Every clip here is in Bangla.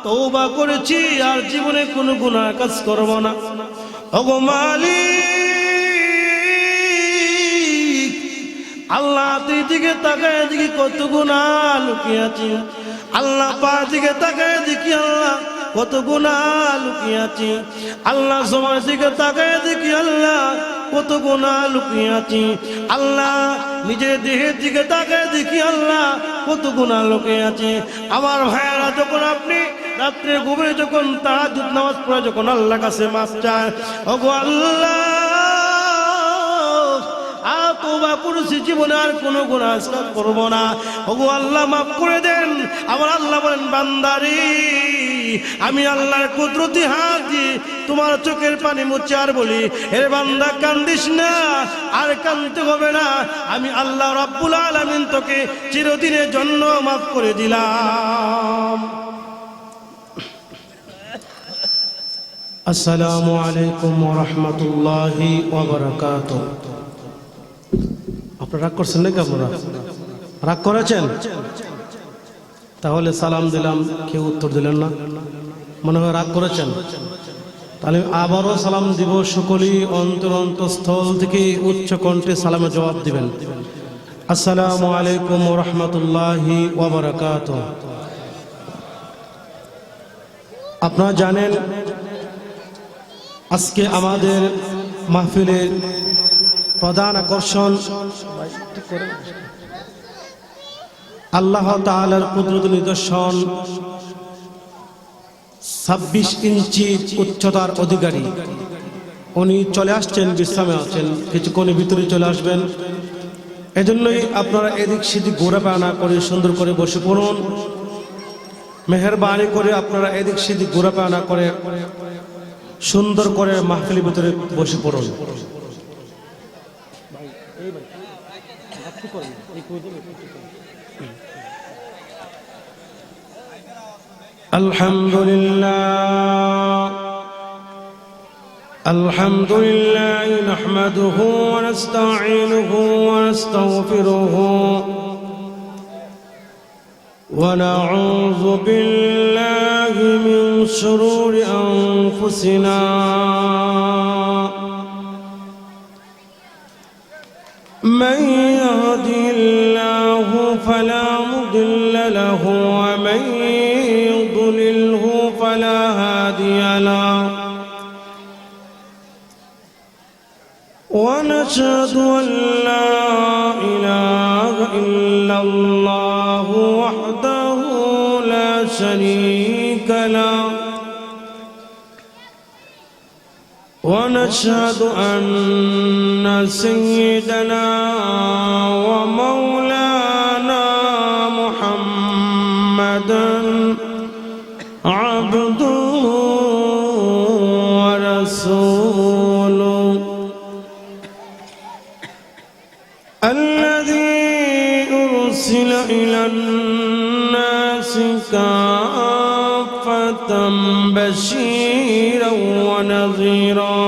তওবা করেছি আর জীবনে কোনো গুনাহ কাজ করব না। ওগো মালিক, আল্লাহ তুই দিকে তাকায় দেখি কত গুনাহ লুকিয়ে আছে। আল্লাহ পা দিকে তাকায় দেখি আল্লাহ কত গুনাহ লুকিয়ে আছে। আল্লাহ সময় দিকে তাকায় দেখি আল্লাহ কত গুনাহ লুকিয়ে আছে। আল্লাহ নিজের দেহের দিকে তাকায় দেখি আল্লাহ কত গুনাহ লুকিয়ে আছে। আমার ভাইয়েরা, যখন আপনি রাত্রে গভীরে যখন তাহাজ্জুদ নামাজ পড়ে যখন আল্লাহর কাছে মাফ চায়, ওগো আল্লাহ তওবা করেছি, জীবনে আর কোনো গুনাহ করব না। ওগো আল্লাহ মাফ করে দেন। আমার আল্লাহ বলেন, বান্দারে আমি আল্লাহর কুদরতি হাত দিয়ে তোমার চোখের পানি মুছে আর বলি, হে বান্দা কান্দিস না, আর কাঁদতে হবে না। আমি আল্লাহ রাব্বুল আলামিন তোকে চিরদিনের জন্য মাফ করে দিলাম। আসসালামু আলাইকুম ওয়া রাহমাতুল্লাহি ওয়া বারাকাতুহু। আপনারা রাগ করছেন নাকি? আপনারা রাগ করেছেন? তাহলে সালাম দিলাম, কেউ উত্তর দিলেন না, মনে হয় রাগ করেছেন। তাহলে আবারও সালাম দিব। সকলেই অন্তরস্থল থেকে উচ্চ কণ্ঠে সালামে জবাব দিবেন। আসসালামু আলাইকুম ওয়া রাহমাতুল্লাহি ওয়া বারাকাতুহু। আপনারা জানেন আজকে আমাদের মাহফিলের প্রধান আকর্ষণ আল্লাহ তাআলার কুদরত নিদর্শন। 26 ইঞ্চি উচ্চতার অধিকারী উনি চলে আসছেন, বিশ্রামে আছেন, কিছুক্ষণের ভিতরে চলে আসবেন। এজন্যই আপনারা এদিক সেদিক ঘোরাফেরা না করে সুন্দর করে বসে পড়ুন। মেহেরবানি করে আপনারা এদিক সেদিক ঘোরাফেরা না করে সুন্দর করে মাহফিলের ভিতরে বসে পড়ুন। আলহামদুলিল্লাহ আলহামদুলিল্লাহ নাহমাদুহু ওয়া নাস্তাঈনুহু ওয়া নাস্তাগফিরুহু ওয়া নাউযু বিল্লাহি মিন শুরুরি আনফুসিনা من يهده الله فلا مضل له ومن يضلله فلا هادي له ونشهد أن لا إله إلا الله وحده لا شريك له ونشهد أن سيدنا ومولانا محمدا عبده ورسوله الذي أرسل إلى الناس كافة بشيرا ونذيرا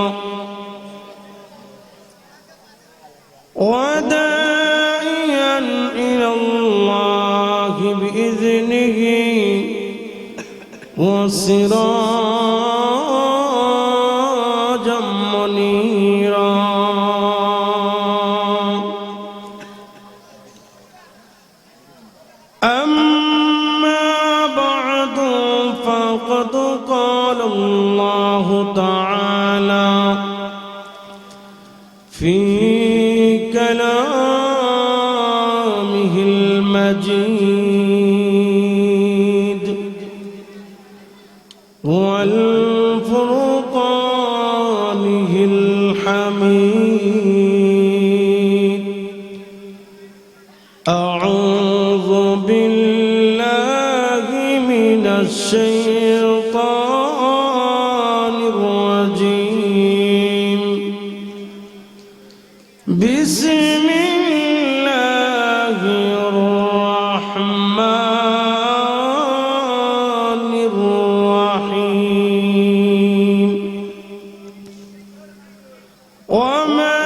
وداعيا إلى الله بإذنه وسراجا منيرا أما بعد فقد قال الله تعالى في كلامه المجيد والفرقانه الحميد أعوذ بالله من الشيطان الرجيم بسم الله الرحمن الرحيم وما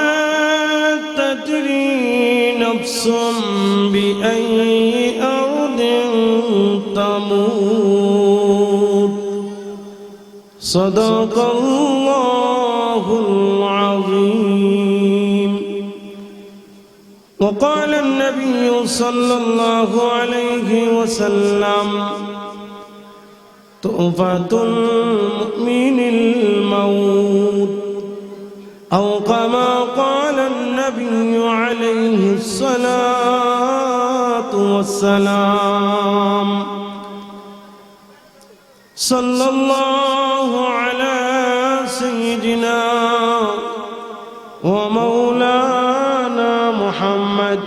تدري نفس بأي أرض تموت صدق الله العظيم. وقال النبي صلى الله عليه وسلم طوفة المؤمن الموت، أو كما قال النبي عليه الصلاة والسلام. صلى الله على سيدنا ومولانا محمد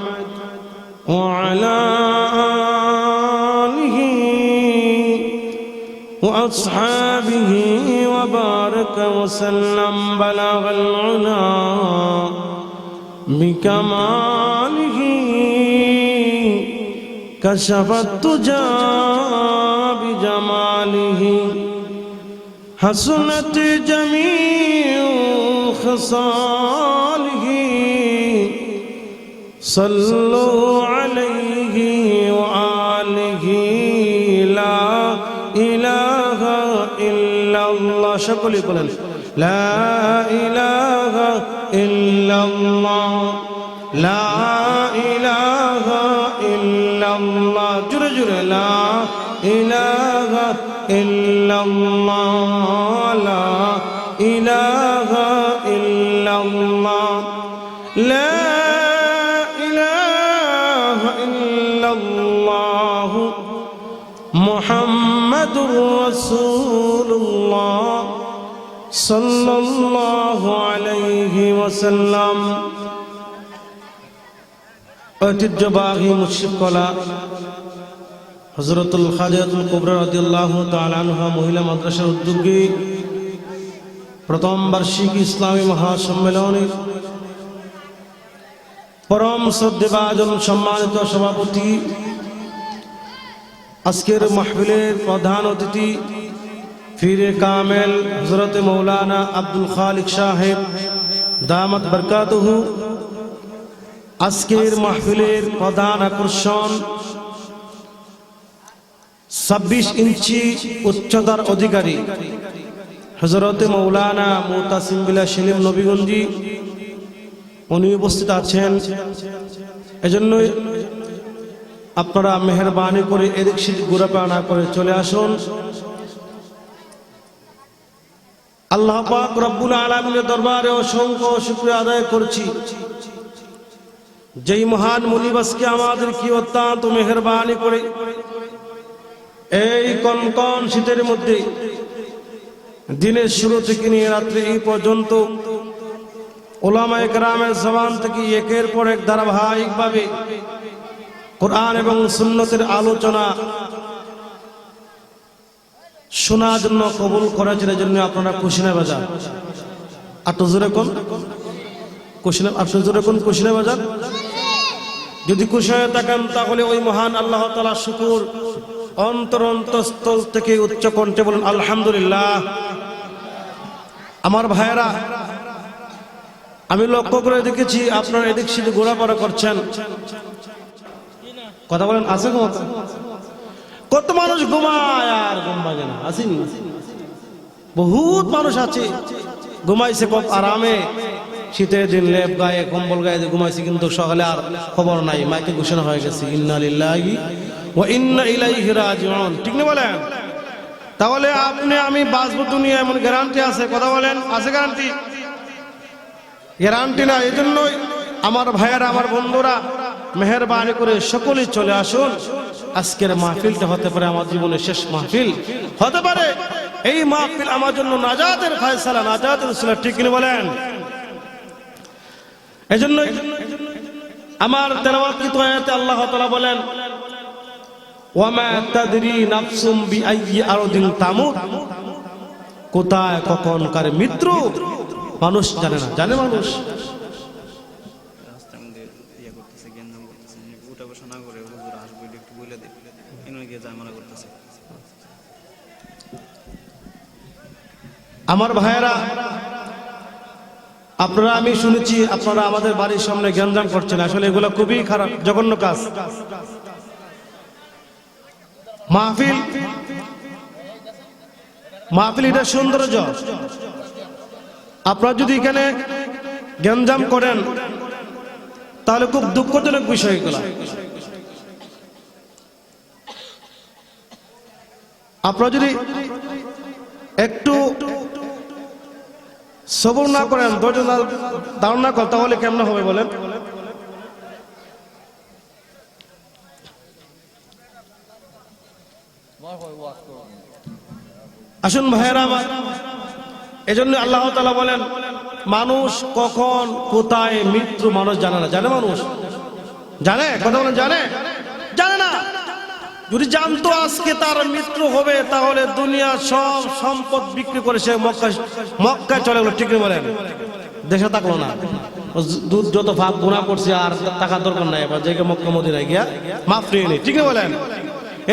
وعلى آله وأصحابه وبارك وسلم. بلغ العلا بكماله، كشف الدجى بجماله، حسنت جميع خصاله. صلوا عليه وآله. لا إله إلا الله. সকলে বলেন لا إله إلا الله، لا إله إلا الله. জোরে জোরে لا إله إلا الله، لا إله إلا الله، لا إله إلا الله محمد رسول الله صلى الله عليه وسلم. ঐতিহ্যবাহী মুশরিকলা হযরতুল খাদিজাতুল কুবরা রাদিয়াল্লাহু তাআলা আনহা মহিলা মাদ্রাসার উদ্যোগে প্রথম বার্ষিক ইসলামী মহাসম্মেলনের পরম শ্রদ্ধেভাজন সম্মানিত সভাপতি, আজকের মাহফিলের প্রধান অতিথি ফিরে কামেল হযরত মৌলানা আব্দুল খালিক সাহেব দামাত বরকাতুহু, আজকের মাহফিলের প্রধান আকর্ষণ 26 ইঞ্চি উচ্চতার অধিকারী হযরত মৌলানা মুতাসিম বিল্লাহ সেলিম নবীগঞ্জি, উনি উপস্থিত আছেন। এজন্য আপনারা মেহেরবানি করে এদিক সেদিক ঘোরাফেরা না করে চলে আসুন। আল্লাহ পাক রব্বুল আলামিনের দরবারে অসংখ্য শুকরিয়া আদায় করছি, যেই মহান মুনিবাসকে আমাদের কি অত্যন্ত মেহেরবানি করে এই কনকন শীতের মধ্যে দিনের শুরু থেকে নিয়ে রাত্রি এই পর্যন্ত উলামায়ে কেরামের জবান থেকে একের পর এক ধারাবাহিকভাবে কোরআন এবং সুন্নতের আলোচনা শোনার জন্য কবুল করেছেন। এজন্য আপনারা খুশি না বাজার আট জোরে কোন খুশি না, আপনি জোরে কোন খুশি না বাজার। যদি খুশি হয়ে থাকেন তাহলে ওই মহান আল্লাহ তাআলা শুকর অন্তরস্থল থেকে উচ্চ কণ্ঠে বলেন আলহামদুলিল্লাহ। আমার ভাইয়েরা, আমি লক্ষ্য করে দেখেছি আপনারা এদিক সেদিক ঘোরাফেরা করছেন, কথা বলেন আছে ঘুমাতে? কত মানুষ ঘুমায় আর ঘুম ভাঙে না, আসেনি? বহুত মানুষ আছে ঘুমাইছে খুব আরামে, শীতের দিন লেপ গায়ে কম্বল গায়ে ঘুমাইছে, কিন্তু সকালে আর খবর নাই, মাইকে ঘোষণা হয়ে গেছে ইন্না লিল্লাহি ওয়া ইন্না ইলাইহি রাজিউন। ঠিক না বলেন? তাহলে আপনি আমি বাঁচবো দুনিয়া এমন গ্যারান্টি আছে? কথা বলেন, আছে গ্যারান্টি? গ্যারান্টি না। এই জন্যই আমার ভাইয়েরা, আমার বন্ধুরা, মেহেরবানি করে সকলেই চলে আসুন। আজকের মাহফিলটা হতে পারে আমার জীবনের শেষ মাহফিল, হতে পারে এই মাহফিল আমার জন্য নাজাতের ফয়সালা, নাজাতের উসিলা। ঠিক কি বলেন? এজন্য আমার তেলাওয়াতকৃত আয়াতে আল্লাহ তাআলা বলেন ওয়া মা তাদরি নাফসুম বিআইয়ি আরদিন তামুত, কোথায় কখন কার মৃত্যু মানুষ জানে না। জানে মানুষ? আমার ভাইয়েরা, আপনারা, আমি শুনেছি আপনারা আমাদের বাড়ির সামনে গ্যাঞ্জাম করছেন, আসলে এগুলো খুবই খারাপ, জঘন্য কাজ। মাহফিল মাহফিল এটা সৌন্দর্য। আপনারা যদি এখানে গ্যাঞ্জাম করেন তাহলে খুব দুঃখজনক বিষয় এগুলা। আপনারা যদি একটু সবর না করেন, ধৈর্য ধারণ না করেন, তাহলে কেমন হবে বলেন? আসুন ভাইয়েরা আমার, এজন্য আল্লাহ তাআলা বলেন মানুষ কখন কোথায় মৃত্যু মানুষ জানে না। জানে মানুষ? জানে? কথা বলেন, জানে? জানে না। যদি জানতো আজকে তার মৃত্যু হবে তাহলে দুনিয়া সব সম্পদ বিক্রি করে সে মক্কায় চলে গেল। ঠিক বলেন? দেশে থাকলো না, দুধ যত ভাব গুনাহ করছে আর টাকা দরকার নাই, এবার যে মক্কা মদিনায় গিয়া মাফ নিয়ে নি। ঠিক বলেন?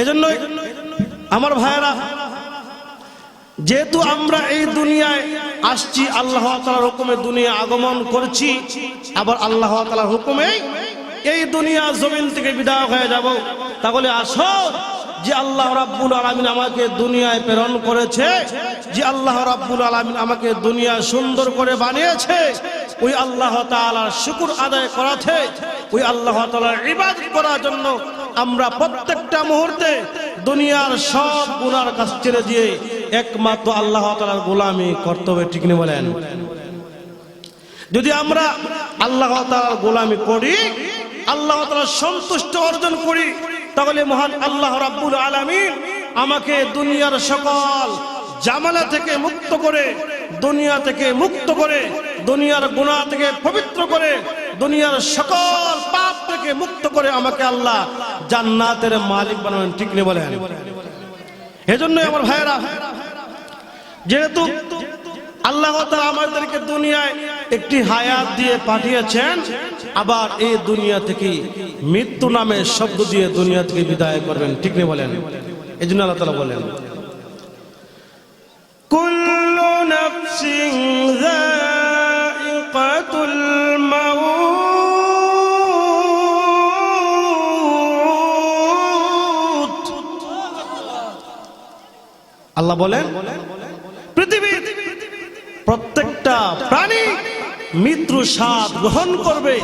এজন্য আমার ভাইয়েরা, যেহেতু আমরা এই দুনিয়ায় আসছি আল্লাহ তাআলার হুকুমে দুনিয়া আগমন করছি, আবার আল্লাহ তাআলার হুকুমে এই দুনিয়া জমিন থেকে বিদায় হয়ে যাব, তাহলে আসো যে আল্লাহ রাব্বুল আলামিন আমাকে দুনিয়ায় প্রেরণ করেছে, যে আল্লাহ রাব্বুল আলামিন আমাকে দুনিয়া সুন্দর করে বানিয়েছে, ওই আল্লাহ তাআলার শুকর আদায় করাতে, ওই আল্লাহ তাআলার ইবাদত করার জন্য আমরা প্রত্যেকটা মুহূর্তে দুনিয়ার সব গুনার কাজ ছেড়ে দিয়ে একমাত্র আল্লাহ তাআলার গোলামি করতে হবে। ঠিক না বলেন? যদি আমরা আল্লাহ তাআলার গোলামি করি, আল্লাহ তাআলার সন্তুষ্টি অর্জন করি, তাহলে মহান আল্লাহ রাব্বুল আলামিন আমাকে দুনিয়ার সকল জামালা থেকে মুক্ত করে, দুনিয়া থেকে মুক্ত করে, দুনিয়ার গুনাহ থেকে পবিত্র করে, দুনিয়ার সকল পাপ থেকে মুক্ত করে আমাকে আল্লাহ জান্নাতের মালিক বানাবেন। ঠিক না বলেন? এজন্য আমার ভাইয়েরা, যেহেতু আল্লাহ তাআলা আমাদেরকে দুনিয়ায় একটি হায়াত দিয়ে পাঠিয়েছেন, আবার এই দুনিয়া থেকে মৃত্যু নামে শব্দ দিয়ে দুনিয়া থেকে বিদায় করবেন। ঠিক না বলেন? এজন্য আল্লাহ তাআলা বলেন কুল্লু নাফসিন যায়িকাতুল মাউত। আল্লাহ বলেন পৃথিবীর প্রত্যেকটা প্রাণী মৃত্যু স্বাদ গ্রহণ করবে।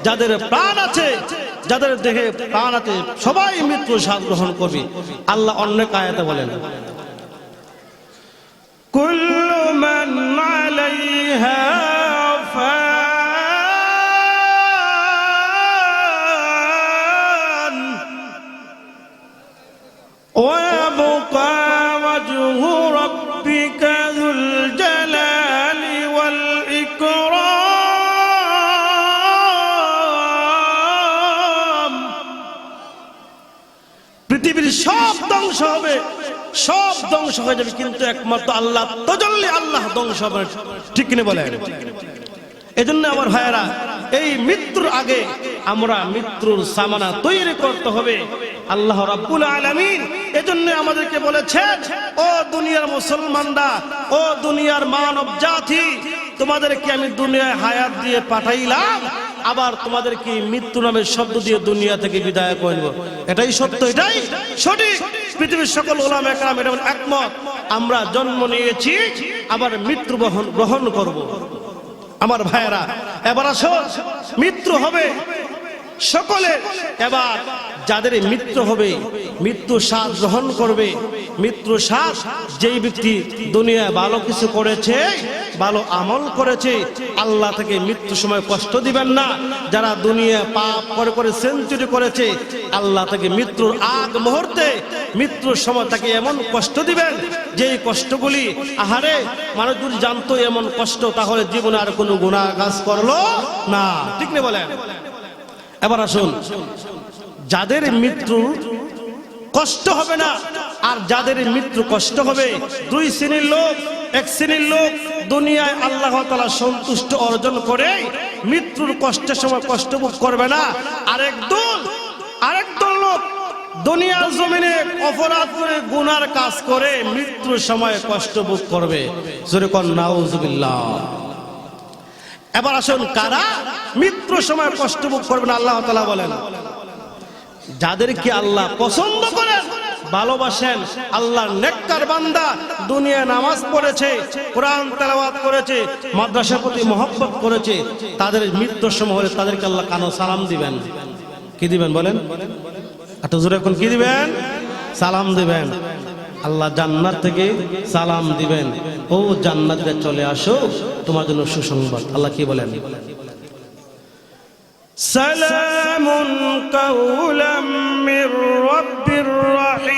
যাদের প্রাণ আছে, যাদের দেহে প্রাণ আছে, সবাই মৃত্যু স্বাদ গ্রহণ করবে। আল্লাহ অন্য আয়াতে বলেন কুল্লু মান আলাইহা ফান ওয়া ইয়াবকা ওয়াজহু রাব্বিকা যুল জালালি ওয়াল ইকরাম। পৃথিবীর সব ধ্বংস হবে, সব ধ্বংস হয়ে যাবে, কিন্তু একমাত্র আল্লাহ তাজাল্লি, আল্লাহ ধ্বংস হবে। ঠিক কিনা বলেন? এজন্য আমার ভাইয়েরা, এই মৃত্যুর আগে আমরা মৃত্যুর সামানা তৈরি করতে হবে। আল্লাহ রাব্বুল আলামিন এজন্য আমাদেরকে বলেছেন, ও দুনিয়ার মুসলমানরা, ও দুনিয়ার মানব জাতি, তোমাদেরকে আমি দুনিয়ায় হায়াত দিয়ে পাঠাইলাম, আবার তোমাদেরকে মৃত্যু নামের শব্দ দিয়ে দুনিয়া থেকে বিদায় করব। এটাই সত্য, এটাই সঠিক। পৃথিবীর সকল উলামা কেরাম এটা একমত। আমরা জন্ম নিয়েছি, আবার মৃত্যু গ্রহণ করব। আমার ভাইয়েরা, এবার আসো, মৃত্যু হবে সকলে। এবার যাদের মৃত্যু হবে, মৃত্যু স্বাদ গ্রহণ করবে। মৃত্যু স্বাদ যেই ব্যক্তি দুনিয়ায় ভালো কিছু করেছে, ভালো আমল করেছে, আল্লাহ থেকে মৃত্যু সময় কষ্ট দিবেন না। যারা দুনিয়ায় পাপ করে করে সেঞ্চুরি করেছে, আল্লাহ থেকে মৃত্যুর আগ মুহূর্তে, মৃত্যুর সময় তাকে এমন কষ্ট দিবেন, যেই কষ্টগুলি আহারে মানুষ যদি জানতো এমন কষ্ট, তাহলে জীবনে আর কোনো গুনাহ কাজ করলো না। ঠিক না বলেন? এবার আসুন, যাদের মৃত্যু কষ্ট হবে না আর যাদের মৃত্যু কষ্ট হবে, দুই শ্রেণীর লোক। এক শ্রেণীর লোক দুনিয়ায় আল্লাহ তাআলা সন্তুষ্ট অর্জন করে মৃত্যুর কষ্টের সময় কষ্ট ভোগ করবে না। আরেক দল লোক দুনিয়ার জমিনে অপরাধ করে গুনার কাজ করে মৃত্যুর সময় কষ্ট ভোগ করবে। জোরে কোন নাউজুবিল্লাহ। এবার আসুন, কারা মৃত্যুর সময় কষ্ট ভোগ করবে না? আল্লাহ তাআলা বলেন যাদেরকে আল্লাহ পছন্দ করেন, ভালোবাসেন। আল্লাহর নেককার বান্দা দুনিয়া নামাজ পড়েছে, কোরআন তেলাওয়াত করেছে, মাদ্রাসার প্রতি মহব্বত করেছে, তাদের মৃত্যুর সময় হলে তাদেরকে আল্লাহ কানো সালাম দিবেন। কি দিবেন বলেন? এত জোরে এখন কি দিবেন? সালাম দিবেন। আল্লাহ জান্নাত থেকে সালাম দিবেন, ও জান্নাতে চলে আসো, তোমার জন্য সুসংবাদ। আল্লাহ কি বলেন? সালামুন কাওলাম মির রাব্বির রহিম।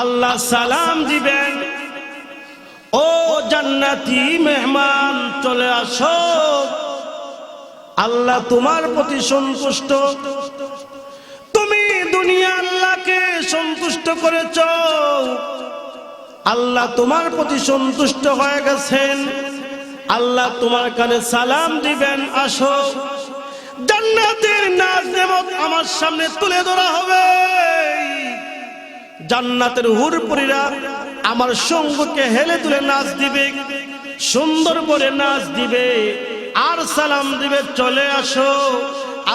আল্লাহ সালাম দিবেন, ও জান্নাতি মেহমান চলে আসো, আল্লাহ তোমার প্রতি সন্তুষ্ট। তুমি দুনিয়া আল্লাহকে সন্তুষ্ট করেছ, আল্লাহ তোমার প্রতি সন্তুষ্ট হয়ে গেছেন। আল্লাহ তোমার কানে সালাম দিবেন, আসো। জান্নাতের নাজ নেমত আমার সামনে তুলে ধরা হবে। জান্নাতের হুরপুরীরা আমার সঙ্গকে হেলে তুলে নাচ দিবে, সুন্দর করে নাচ দিবে, আর সালাম দিবে, চলে আসো।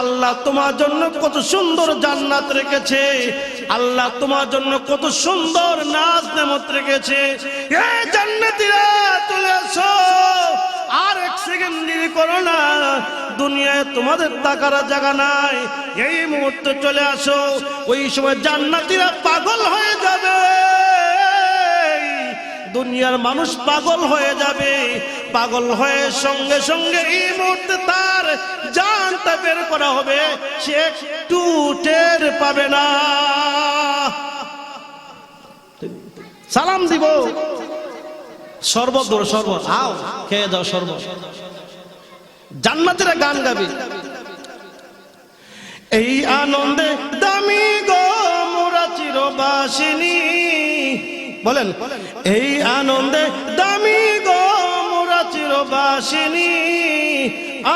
আল্লাহ তোমার জন্য কত সুন্দর জান্নাত রেখেছে, আল্লাহ তোমার জন্য কত সুন্দর নাজ নেমত রেখেছে। এ জান্নাতীরা চলে আসো, আর এক সেকেন্ড দেরি করো না। দুনিয়ায় তোমাদের টাকার জায়গা নাই, এই মুহূর্তে চলে আসো। ওই সময় জান্নাতীরা পাগল হয়ে যাবে, দুনিয়ার মানুষ পাগল হয়ে যাবে। পাগল হয়ে সঙ্গে সঙ্গে এই মুহূর্তে তার জানটা বের করা হবে, সে একটু টের পাবে না। সালাম দিব, শরবত ধরো, শরবত আও, খেয়ে যাও শরবত। জান্নাতীরা গান গাবে, এই আনন্দে দামি গো মোরা চিরবাসিনী। বলেন, এই আনন্দে দামি গো মোরা চিরবাসিনী,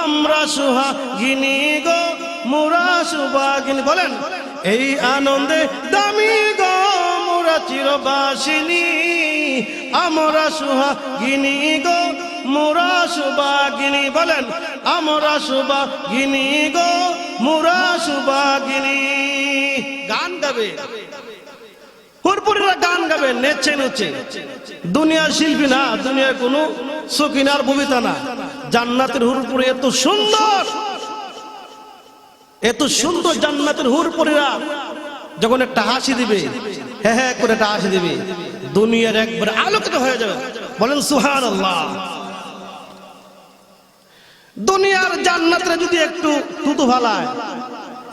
আমরা সুহাগিনী গো মোরা সুভাগিনী। বলেন, এই আনন্দে দামি গো মোরা চিরবাসিনী, আমরা সুহাগিনী গো মোরা সুভাগিনী। বলেন, আমরা সুভাগিনী গো মোরা সুভাগিনী। গান গাবে, হুরপুরীরা গান গাবে, নেচে নেচে। দুনিয়ার শিল্পী না, দুনিয়ার কোনো সকিনার ভূমিতা না। জান্নাতের হুরপুরী এত সুন্দর, এত সুন্দর জান্নাতের হুরপুরীরা যখন একটা হাসি দিবে, হ্যাঁ হ্যাঁ করে একটা হাসি দিবে, দুনিয়ার একবার আলোকিত হয়ে যাবে। বলেন সুবহানাল্লাহ। দুনিয়ার জান্নাতরে যদি একটু থুতু ফালায়,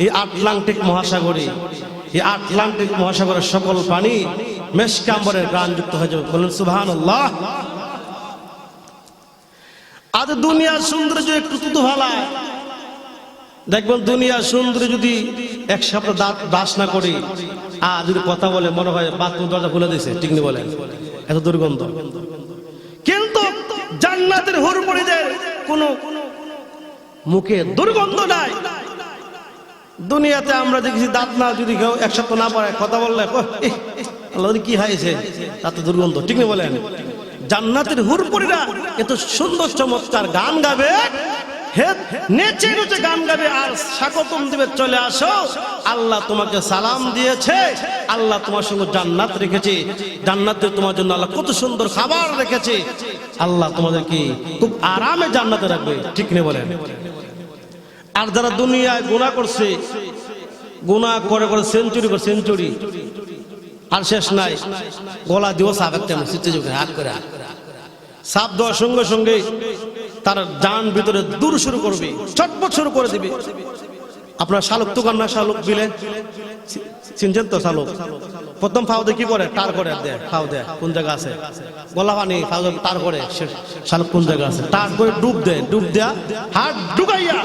এই আটলান্টিক মহাসাগরে, এই আটলান্টিক মহাসাগরের সকল পানি মেশকাম্বরের গান যুক্ত হয়ে যাবে। বলেন সুবহানাল্লাহ। আজ দুনিয়ার সৌন্দর্য একটু থুতু ফালায়, দেখবেন দুনিয়ার সুন্দরী যদি এক সপ্তাহ দাঁত ব্রাশ না করে আর যদি কথা বলে, মনে হয় বাথরুম দরজা খুলে দিয়েছে, ঠিক নেই বলেন, এত দুর্গন্ধ। কিন্তু জান্নাতের হুরপুরীদের কোনো মুখে দুর্গন্ধ নাই। দুনিয়াতে আমরা দেখেছি দাঁত না যদি কেউ এক সপ্তাহ না পড়ে, কথা বললে আল্লাহ কি হয়েছে, তাতে দুর্গন্ধ, ঠিক নেই বলেন। জান্নাতের হুরপুরীরা এত সুন্দর চমৎকার গান গাবে, নেচে নেচে গান গাবে, আর স্বাগতম দিবে, চলে আসো, আল্লাহ তোমাকে সালাম দিয়েছে, আল্লাহ তোমার সঙ্গে জান্নাত রেখেছে, জান্নাতে তোমার জন্য আল্লাহ কত সুন্দর খাবার রেখেছে, আল্লাহ তোমাদেরকে খুব আরামে জান্নাতে রাখবে, ঠিক নেই বলেন। আর যারা দুনিয়ায় গুনাহ করছে, গুনাহ করে করে সেঞ্চুরি করে সেঞ্চুরি, আর শেষ নাই, গলা দিও সাপ একটা হাত করে, সাপ দেওয়ার সঙ্গে সঙ্গে তার জান ভিতরে দূর শুরু করবে, চটপট শুরু করে দিবে। আপনার শালুক দোকান না, শালুক বিলে চিনছেন তো? শালুক প্রথম ফাও দিয়ে কি করে, টার করে দেয়, ফাও দেয় কোন জায়গা আছে, গলা পানি ফাও টার করে, শালুক কোন জায়গা আছে, টার করে ডুব দেয়, ডুব দেয়া হাত ঢুকাইয়া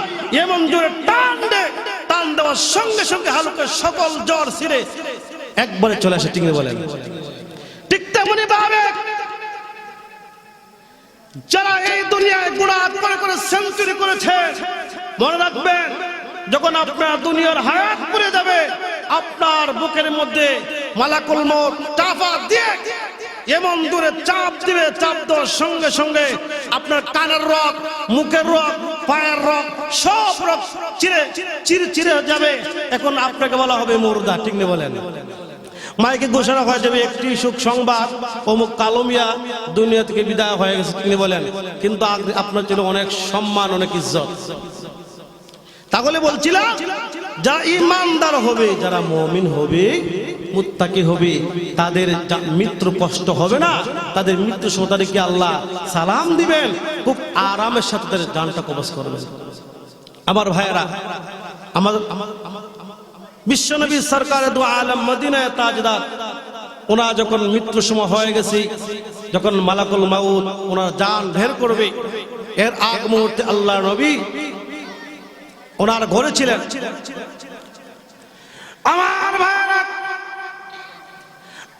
এমন জোরে টান দেয়, টান দেওয়ার সঙ্গে সঙ্গে হালুকের সকল জ্বর ছিঁড়ে একবারে চলে আসে, ঠিক বলেন। ঠিক তেমনি ভাবে যারা এই দুনিয়ায় গুনাহ করে করে সেঞ্চুরি করেছে, মনে রাখবেন, যখন আপনার দুনিয়ার হায়াত পুড়ে যাবে, আপনার বুকের মধ্যে মালাকুল মউত টাফা দিয়ে এমন দূরে চাপ দিবে, চাপ দেওয়ার সঙ্গে সঙ্গে আপনার কানের রগ, মুখের রগ, পায়ের রগ, সব রগ চিরে যাবে। এখন আপনাকে বলা হবে মুর্দা, ঠিক না বলেন? মাইকে ঘোষণা হয়ে যাবে একটি সুখ সংবাদ, অমুক কালমিয়া দুনিয়া থেকে বিদায় হয়ে গেছে, ঠিক না বলেন? কিন্তু আপনার ছিল অনেক সম্মান, অনেক ইজ্জত। তাহলে বলছিলাম, যারা ইমানদার হবে, যারা মুমিন হবে, মুত্তাকি হবে, তাদের মৃত্যু কষ্ট হবে না। তাদের মৃত্যু সময় তাদেরকে আল্লাহ সালাম দিবেন, খুব আরামের সাথে তাদের জানটা কবজ করবেন। আমার ভাইয়েরা, আমাদের বিশ্বনবী সরকারে দু আলম মদিনায় তাজদার, ওনার যখন মৃত্যু সময় হয়ে গেছে, যখন মালাকুল মাউত ওনার জান বের করবে, এর আগ মুহূর্তে আল্লাহ নবী ওনার ঘরে ছিলেন। আমার ভাইরা,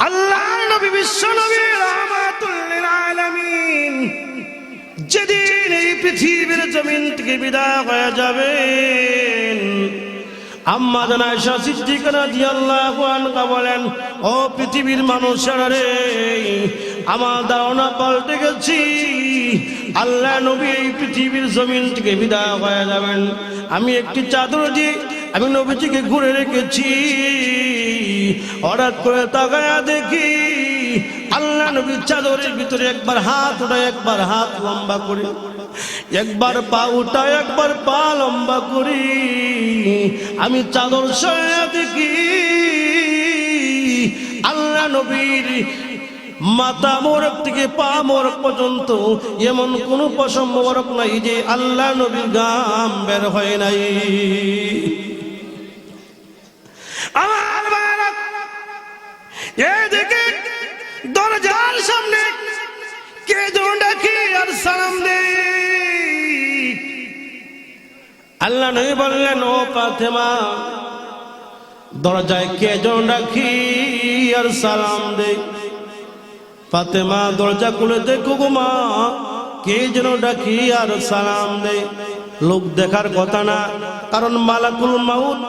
আল্লাহর নবী বিশ্বনবী রাহমাতুল লিল আলামিন যেদিন এই পৃথিবীর জমিন থেকে বিদায় হয়ে যাবেন, আম্মা জান আয়েশা সিদ্দিকা রাদিয়াল্লাহু আনহা বলেন, ও পৃথিবীর মানুষেরা রে, আমার ধারণা পাল্টে গেছি। আল্লাহ নবী এই পৃথিবীর জমিন থেকে বিদায় হয়ে যাবেন। আমি একটি চাদর দিয়ে আমি নবীজিকে ঘুরে রেখেছি। হঠাৎ করে তাকায়া দেখি আল্লাহ নবীর চাদরের ভিতরে একবার হাত উঠায়, একবার হাত লম্বা করে, একবার পা উঠায়, একবার পা লম্বা করি। আমি চাদর সরাইয়া দেখি আল্লাহ নবীর মাথা মোরক থেকে পা মোরক পর্যন্ত এমন কোন পশম মোরক নাই যে আল্লাহ নবীর গাম বের হয় নাই। আমার ভাইরা, এদিকে দরজার সামনে কে যেন ডাকি আর সালাম দে। আল্লাহ নবী বললেন, ও ফাতেমা, দরজায় কে যেন ডাকি আর সালাম দে। ফাতেমা দরজা খুলে দেখো গো মা, কে যেন ডাকি আর সালাম দে। লোক দেখার কথা না, কারণ মালাকুল মাউত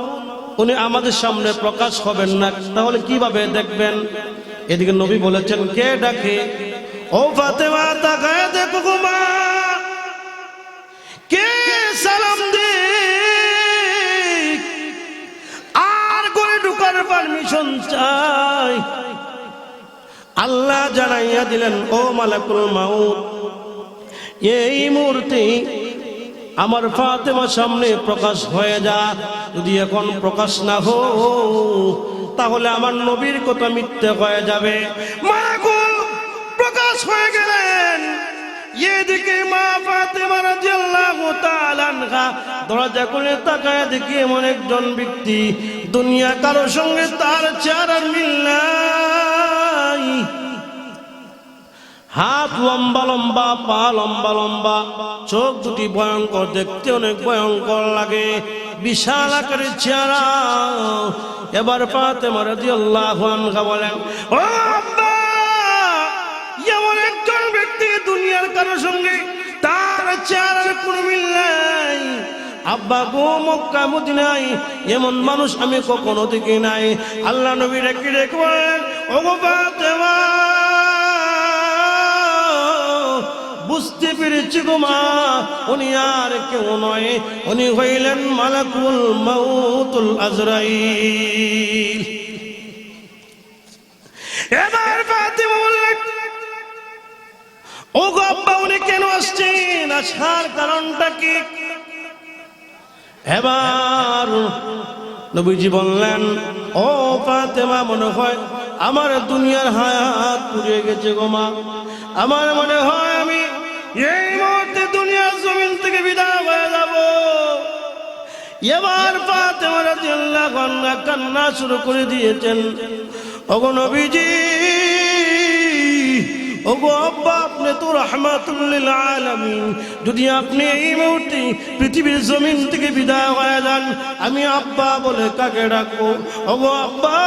উনি আমাদের সামনে প্রকাশ হবেন না, তাহলে কিভাবে দেখবেন? এদিকে নবী বলেছেন, কে ডাকে? ও ফাতেমা, তাকায় দেখো গো মা, কে সালাম দে। আর করে ঢুকার পারমিশন চাই। আল্লাহ জানাইয়া দিলেন, ও মালাকুল মাউত, এই মুহূর্তে আমার ফাতেমার সামনে প্রকাশ হয়ে যা। যদি এখন প্রকাশ না হো, তাহলে আমার নবীর কথা মিথ্যে হয়ে যাবে। মালাকুল প্রকাশ হয়ে গেলেন। এদিকে মা ফাতেমা রাদিয়াল্লাহু তাআলা আনহা দরজা খুলে তাকায় দেখি এমন একজন ব্যক্তি, দুনিয়া কারো সঙ্গে তার চেহারার মিল নাই। হাত লম্বা লম্বা, পা লম্বা লম্বা, চোখ দুটি ভয়ঙ্কর, দেখতে অনেক ভয়ঙ্কর লাগে, বিশাল আকারের চেহারা। এবার ফাতেমা রাদিয়াল্লাহু আনহা বলেন, ও আব্বা, এমন একজন ব্যক্তি দুনিয়ার কারো সঙ্গে তার চেহারার কোনো মিল নাই। আব্বা গো, মক্কা মদিনায় এমন মানুষ আমি কখনো দেখি নাই। আল্লাহ নবী রেখে রেখে বলেন, ও গো ফাতেমা, বুঝতে পেরেছি গো মা, উনি আর কেউ নয়, উনি হইলেন মালাকুল মাউতুল আজরাইল। এবার ফাতেমা বললেন, ও গো আব্বা, উনি কেন আসছেন? আসার কারণটা কি? এবার নবীজি বললেন, ও ফাতেমা, মনে হয় আমার দুনিয়ার হায়াত পুড়ে গেছে গো মা। আমার মনে হয় আমি এই মুহূর্তে দুনিয়ার জমিন থেকে বিদায় হয়ে যাব। এবার ফাতেমা রাদিয়াল্লাহু আনহা কান্না শুরু করে দিয়েছেন। ওগো নবীজি, ওগো আব্বা, আপনি তো রাহমাতুল লিল আলামিন, যদি আপনি এই মুহূর্তে পৃথিবীর জমিন থেকে বিদায় হয়ে যান, আমি আব্বা বলে কাকে ডাকবো? ওগো আব্বা,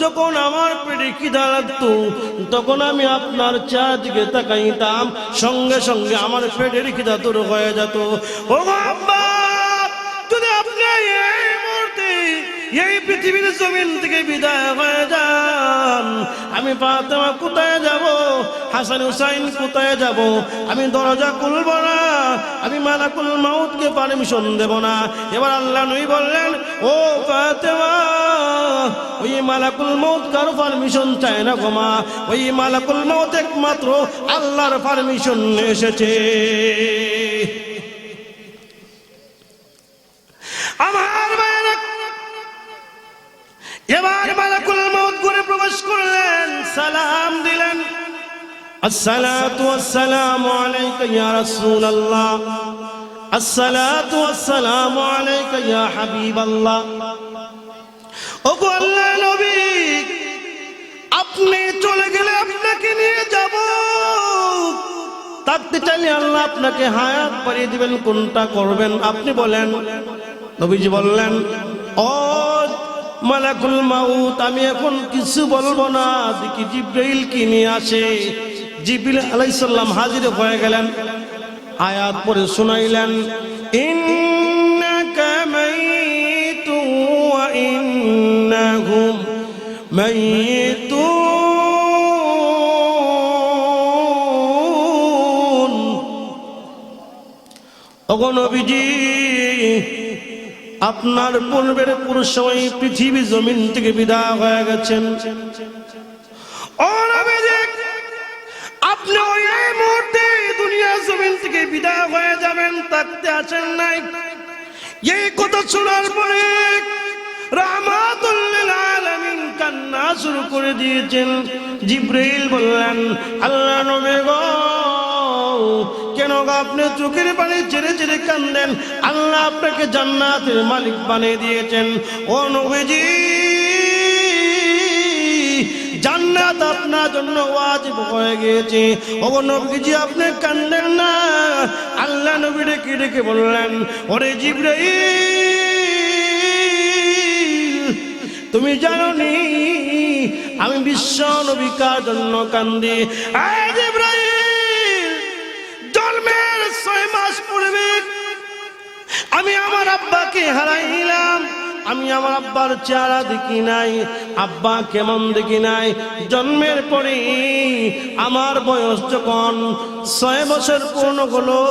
যখন আমার পেটে খিদা লাগতো তখন আমি আপনার চারদিকে তাকাইতাম, সঙ্গে সঙ্গে আমার পেটের খিদা দূর হয়ে যেত। ও আব্বা, যদি আপনি এই মুহূর্তে এই পৃথিবীর জমিন থেকে বিদায় হয়ে যান, আমি ফাতেমা কোথায় যাব, হাসান হুসাইন কোথায় যাব? আমি দরজা খুলব না, আমি মালাকুল মাউতকে পারমিশন দেব না। এবার আল্লাহ নবী বললেন, ও ফাতেমা, ওই মালাকুল মাউত কারো পারমিশন চায় না গো মা, ওই মালাকুল মাউত একমাত্র আল্লাহর পারমিশন এসেছে। আমার ভাইরা, এবার মালাকুল মাউত ঘরে প্রবেশ করলেন, সালাম দিলেন, আসসালাতু ওয়াসসালামু আলাইকা ইয়া রাসূলুল্লাহ, আসসালাতু ওয়াসসালামু আলাইকা ইয়া হাবিবাল্লাহ। ওগো আল্লাহর নবী, আপনি চলে গেলে আপনাকে নিয়ে যাব, থাকতে চাইলে আল্লাহ আপনাকে হায়াত বাড়িয়ে দিবেন, কোনটা করবেন আপনি বলেন। নবীজি বললেন, ও মালাকুল মাউত, আমি এখন কিছু বলবো না, দেখি জিবরাইল কি নিয়ে আসে। জিবরিল আলাইহিস সালাম হাজির হয়ে গেলেন, আয়াত পড়ে শুনাইলেন, ইন্নাকা মাইতুন ওয়া ইন্নাহুম মাইতুন। ওগো নবীজি, আপনার পূর্বের পুরুষ সময় পৃথিবী জমিন থেকে বিদায় হয়ে গেছেন। ও নবীজি, আপনি ওই মুহূর্তে দুনিয়া জমিন থেকে বিদায় হয়ে যাবেন, থাকতে আছেন নাই। এই কথা শোনার পরে রাহমাতুল লিল আলামিন কান্না শুরু করে দিয়েছেন। জিবরাইল বললেন, আল্লাহ নবী গো, কেন আপনি চোখের পানি ছেড়ে ছেড়ে কান্দেন? আল্লাহ আপনাকে জান্নাতের মালিক বানিয়ে দিয়েছেন। ও নবীজি, জান্নাত আপনার জন্য ওয়াজিব হয়ে গিয়েছে। ও নবীজি, আপনি কান্দেন না। আল্লাহ নবী ডেকে ডেকে বললেন, ওরে জিবরাইল, তুমি জানো নি আমি বিশ্ব নবী কার জন্য কান্দি? জিবরাইল, জন্মের 6 মাস পূর্বে আমি আমার আব্বাকে হারাইলাম। আমি আমার আব্বার চেহারা দেখি নাই, আব্বা কেমন দেখি নাই। জন্মের পরে আমার বয়স যখন 6 বছর পূর্ণ হলো,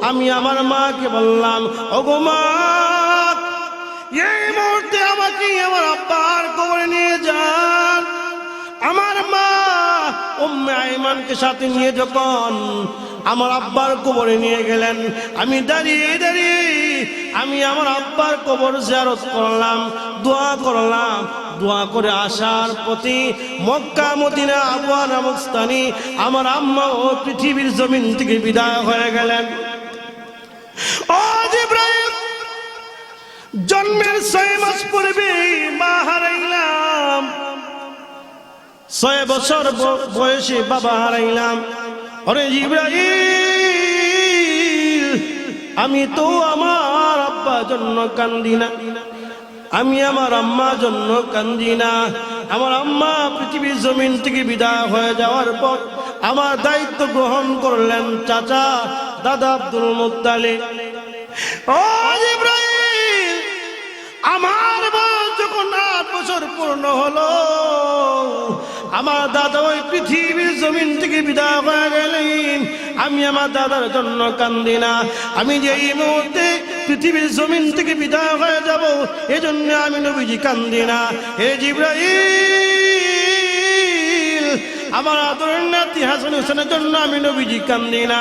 আমি আমার মাকে বললাম, ওগো মা, এই মুহূর্তে আমাকে আমার আব্বার কবরে নিয়ে যান। আমার মা উম্মে আইমানকে সাথে নিয়ে যখন আমার আব্বার কবরে নিয়ে গেলেন, আমি দাঁড়িয়ে দাঁড়িয়ে আমি আমার আব্বার কবর জিয়ারত করলাম, দোয়া করলাম। দোয়া করে আসার প্রতি মক্কা মদিনা আবওয়া নামক স্থানে আমার আম্মা ও পৃথিবীর জমিন থেকে বিদায় হয়ে গেলেন। ও জিবরাইল, জন্মের 6 মাস পূর্বে মা হারাইলাম, 6 বছর বয়সে বাবা হারাইলাম। ওরে জিবরাইল, আমি তো আমার আব্বার জন্য কান্দি না, আমি আমার আম্মার জন্য কান্দি না। আমার আম্মা পৃথিবীর জমিন থেকে বিদায় হয়ে যাওয়ার পর আমার দায়িত্ব গ্রহণ করলেন চাচা দাদা আব্দুল মুত্তালিব। ও জিবরাইল, আমার বয়স যখন 8 বছর পূর্ণ হলো, আমার দাদা ওই পৃথিবীর জমিন থেকে বিদায় হয়ে গেলেন। আমি আমার দাদার জন্য কান্দি না, আমি যে এই মুহূর্তে পৃথিবীর জমিন থেকে বিদায় হয়ে যাব এজন্য আমি নবীজি কান্দি না। হে জিবরাইল, আমার আদরের নাতি হাসান হোসেনের জন্য আমি নবীজি কান্দি না।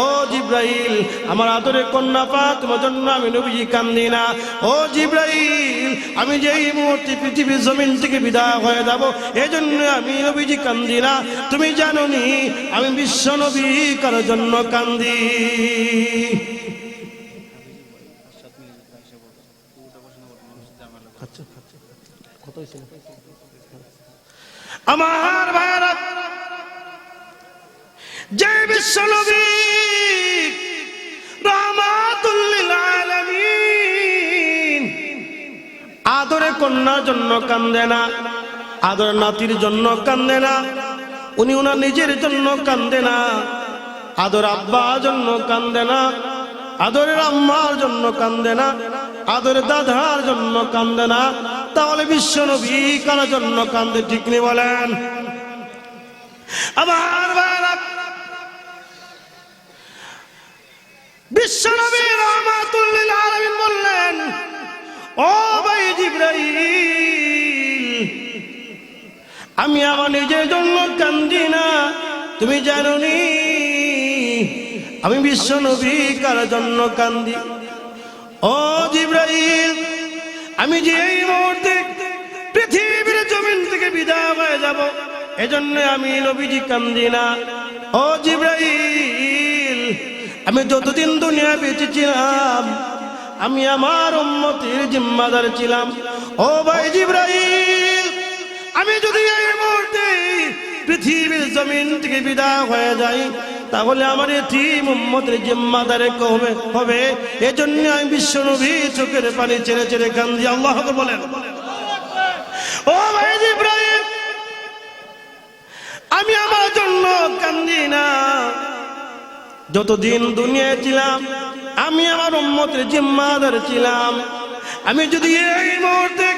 ও জিবরাইল, আমার আদরের কন্যা ফাতেমার জন্য আমি নবীজি কান্দি না। ও জিবরাইল, আমি যে এই মুহূর্তে পৃথিবীর জমিন থেকে বিদায় হয়ে যাব এজন্য আমি নবীজি কান্দি না। তুমি জানো নি আমি বিশ্ব নবী কার জন্য কান্দি? আমার ভাইরা, যে বিশ্ব নবী রাহমাতুল লিল আলামিন আদরে কন্যার জন্য কান্দে না, আদর নাতির জন্য কান্দে না, উনি ওনার নিজের জন্য কান্দে না, আদর আব্বার জন্য কান্দে না, আদরের আম্মার জন্য কান্দে না, আদরের দাদার জন্য কান্দে না, তাহলে বিশ্ব নবী কার জন্য কান্দে? ঠিক নেই বলেন? আমার ভাইরা, বিশ্ব নবী রাহমাতুল লিল আলামিন বললেন, ও ভাই জিবরাইল, আমি আমার নিজের জন্য কান্দি না, তুমি জানো নি আমি বিশ্ব নবী কার জন্য কান্দি? ও জিবরাইল, আমি যে এই মুহূর্তে পৃথিবীর জমিন থেকে বিদায় হয়ে যাব, এজন্য আমি নবীজি কান্দি না। ও জিবরাইল, আমি যতদিন দুনিয়া বেঁচে ছিলাম আমি আমার উম্মতের জিম্মাদার ছিলাম। ও ভাই জিবরাইল, আমি যদি এই মুহূর্তে পৃথিবীর জমিন থেকে বিদায় হয়ে যাই, তাহলে আমার এতিম উম্মতের জিম্মাদার কে হবে? এজন্য আমি বিশ্ব নবী চোখের পানি ছেড়ে ছেড়ে কান্দি। আল্লাহু আকবার বলেন। ও ভাই জিবরাইল, আমি আমার জন্য কান্দি না, যতদিন দুনিয়ায় ছিলাম আমি আমার উম্মতের জিম্মাদার ছিলাম। আমি যদি এই মুহূর্তে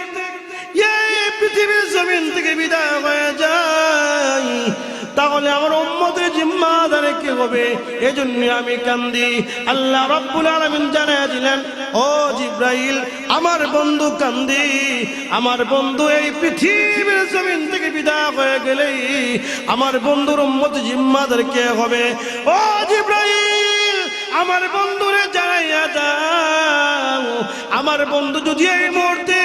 এই পৃথিবীর জমিন থেকে বিদায় হয়ে যাই, তাহলে আমার উম্মতের জিম্মাদার কে হবে? এজন্য আমি কান্দি। আল্লাহ রাব্বুল আলামিন জানায় দিলেন, ও জিবরাইল, আমার বন্ধু কান্দি, আমার বন্ধু এই পৃথিবীর জমিন থেকে বিদায় হয়ে গেলেই আমার বন্ধুর উম্মতের জিম্মাদার কে হবে? ও জিবরাইল, আমার বন্ধুরে জানাইয়া দাও, আমার বন্ধু যদি এই মুহূর্তে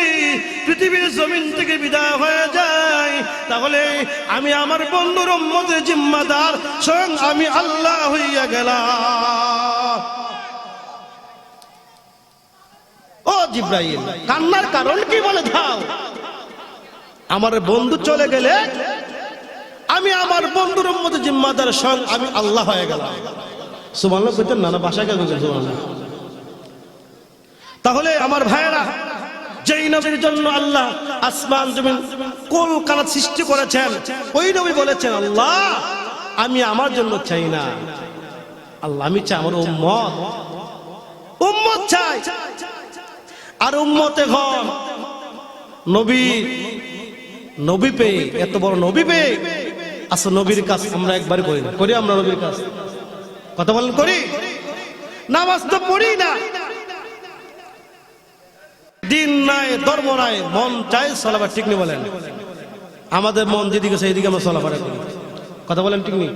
পৃথিবীর জমিন থেকে বিদায় হয়ে যায়, তাহলে আমি আমার বন্ধুর উম্মতের জিম্মাদার স্বয়ং আমি আল্লাহ হইয়া গেলাম। ও জিবরাইল, কান্নার কারণ কি বলে দাও? আমার বন্ধু চলে গেলে আমি আমার বন্ধুর উম্মতের জিম্মাদার স্বয়ং আমি আল্লাহ হয়ে গেলাম। সুবহানাল্লাহ কইতেন না? ভাষা কে বলছেন? সুবহানাল্লাহ। তাহলে আমার ভাইয়েরা, যেই নবীর জন্য আল্লাহ আসমান জমিন কুল কানাত সৃষ্টি করেছেন, ওই নবী বলেছেন, আল্লাহ আমি আমার জন্য চাই না, আল্লাহ আমি চাই আমার উম্মত চাই। আর উম্মতে ঘর নবী পেয়ে, এত বড় নবী পেয়ে, আসলে নবীর কাজ আমরা একবার করি আমরা নবীর কাজ? কথা বলেন, করি? নামাজ তো পড়ি না, দিন নাই, ধর্ম নাই, মন চাই চলাবার। ঠিক নেই বলেন? আমাদের মন যেদিকে সেইদিকে আমরা চলাফেরা করি। কথা বলেন, ঠিক নেই?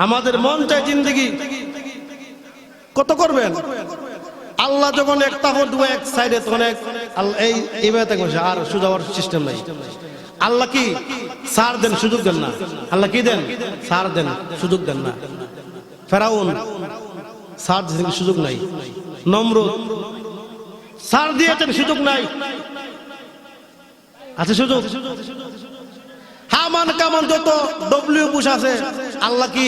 আমাদের মন চাই জিন্দগি কত করবেন? আল্লাহ যখন একটা দুয়া এক সাইডে, তখন এইভাবে আর সুযোগ হওয়ার সিস্টেম নাই। আল্লাহ কি সার দেন, সুযোগ দেন না? আল্লাহ কি দেন? সার দেন, সুযোগ দেন না। ফেরাউন সার দিয়েছেন, সুযোগ নাই। নমরুদ সার দিয়েছেন, সুযোগ নাই। আছে সুযোগ? হামান কামান যত ডব্লিউ বুশ আছে, আল্লাহ কি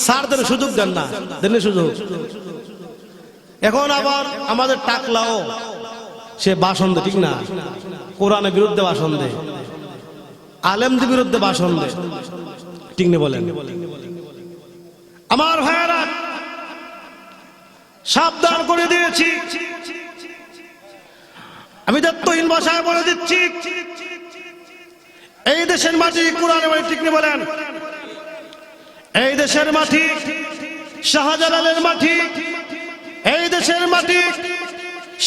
সার দেন, সুযোগ দেন না? দেন সুযোগ। এখন আবার আমাদের টাকলাও সে ভাষণ দেয়, ঠিক না? কোরআনের বিরুদ্ধে ভাষণ দেয়, আলেমদের বিরুদ্ধে ভাষণ দেয়, ঠিক নেই বলেন? আমার ভাইয়েরা, সাবধান করে দিয়েছি, আমি দত্তহীন ভাষায় বলে দিচ্ছি, এই দেশের মাটি কোরআনের মাটি, ঠিক নেই বলেন? এই দেশের মাটি শাহজালালের মাটি, এই দেশের মাটি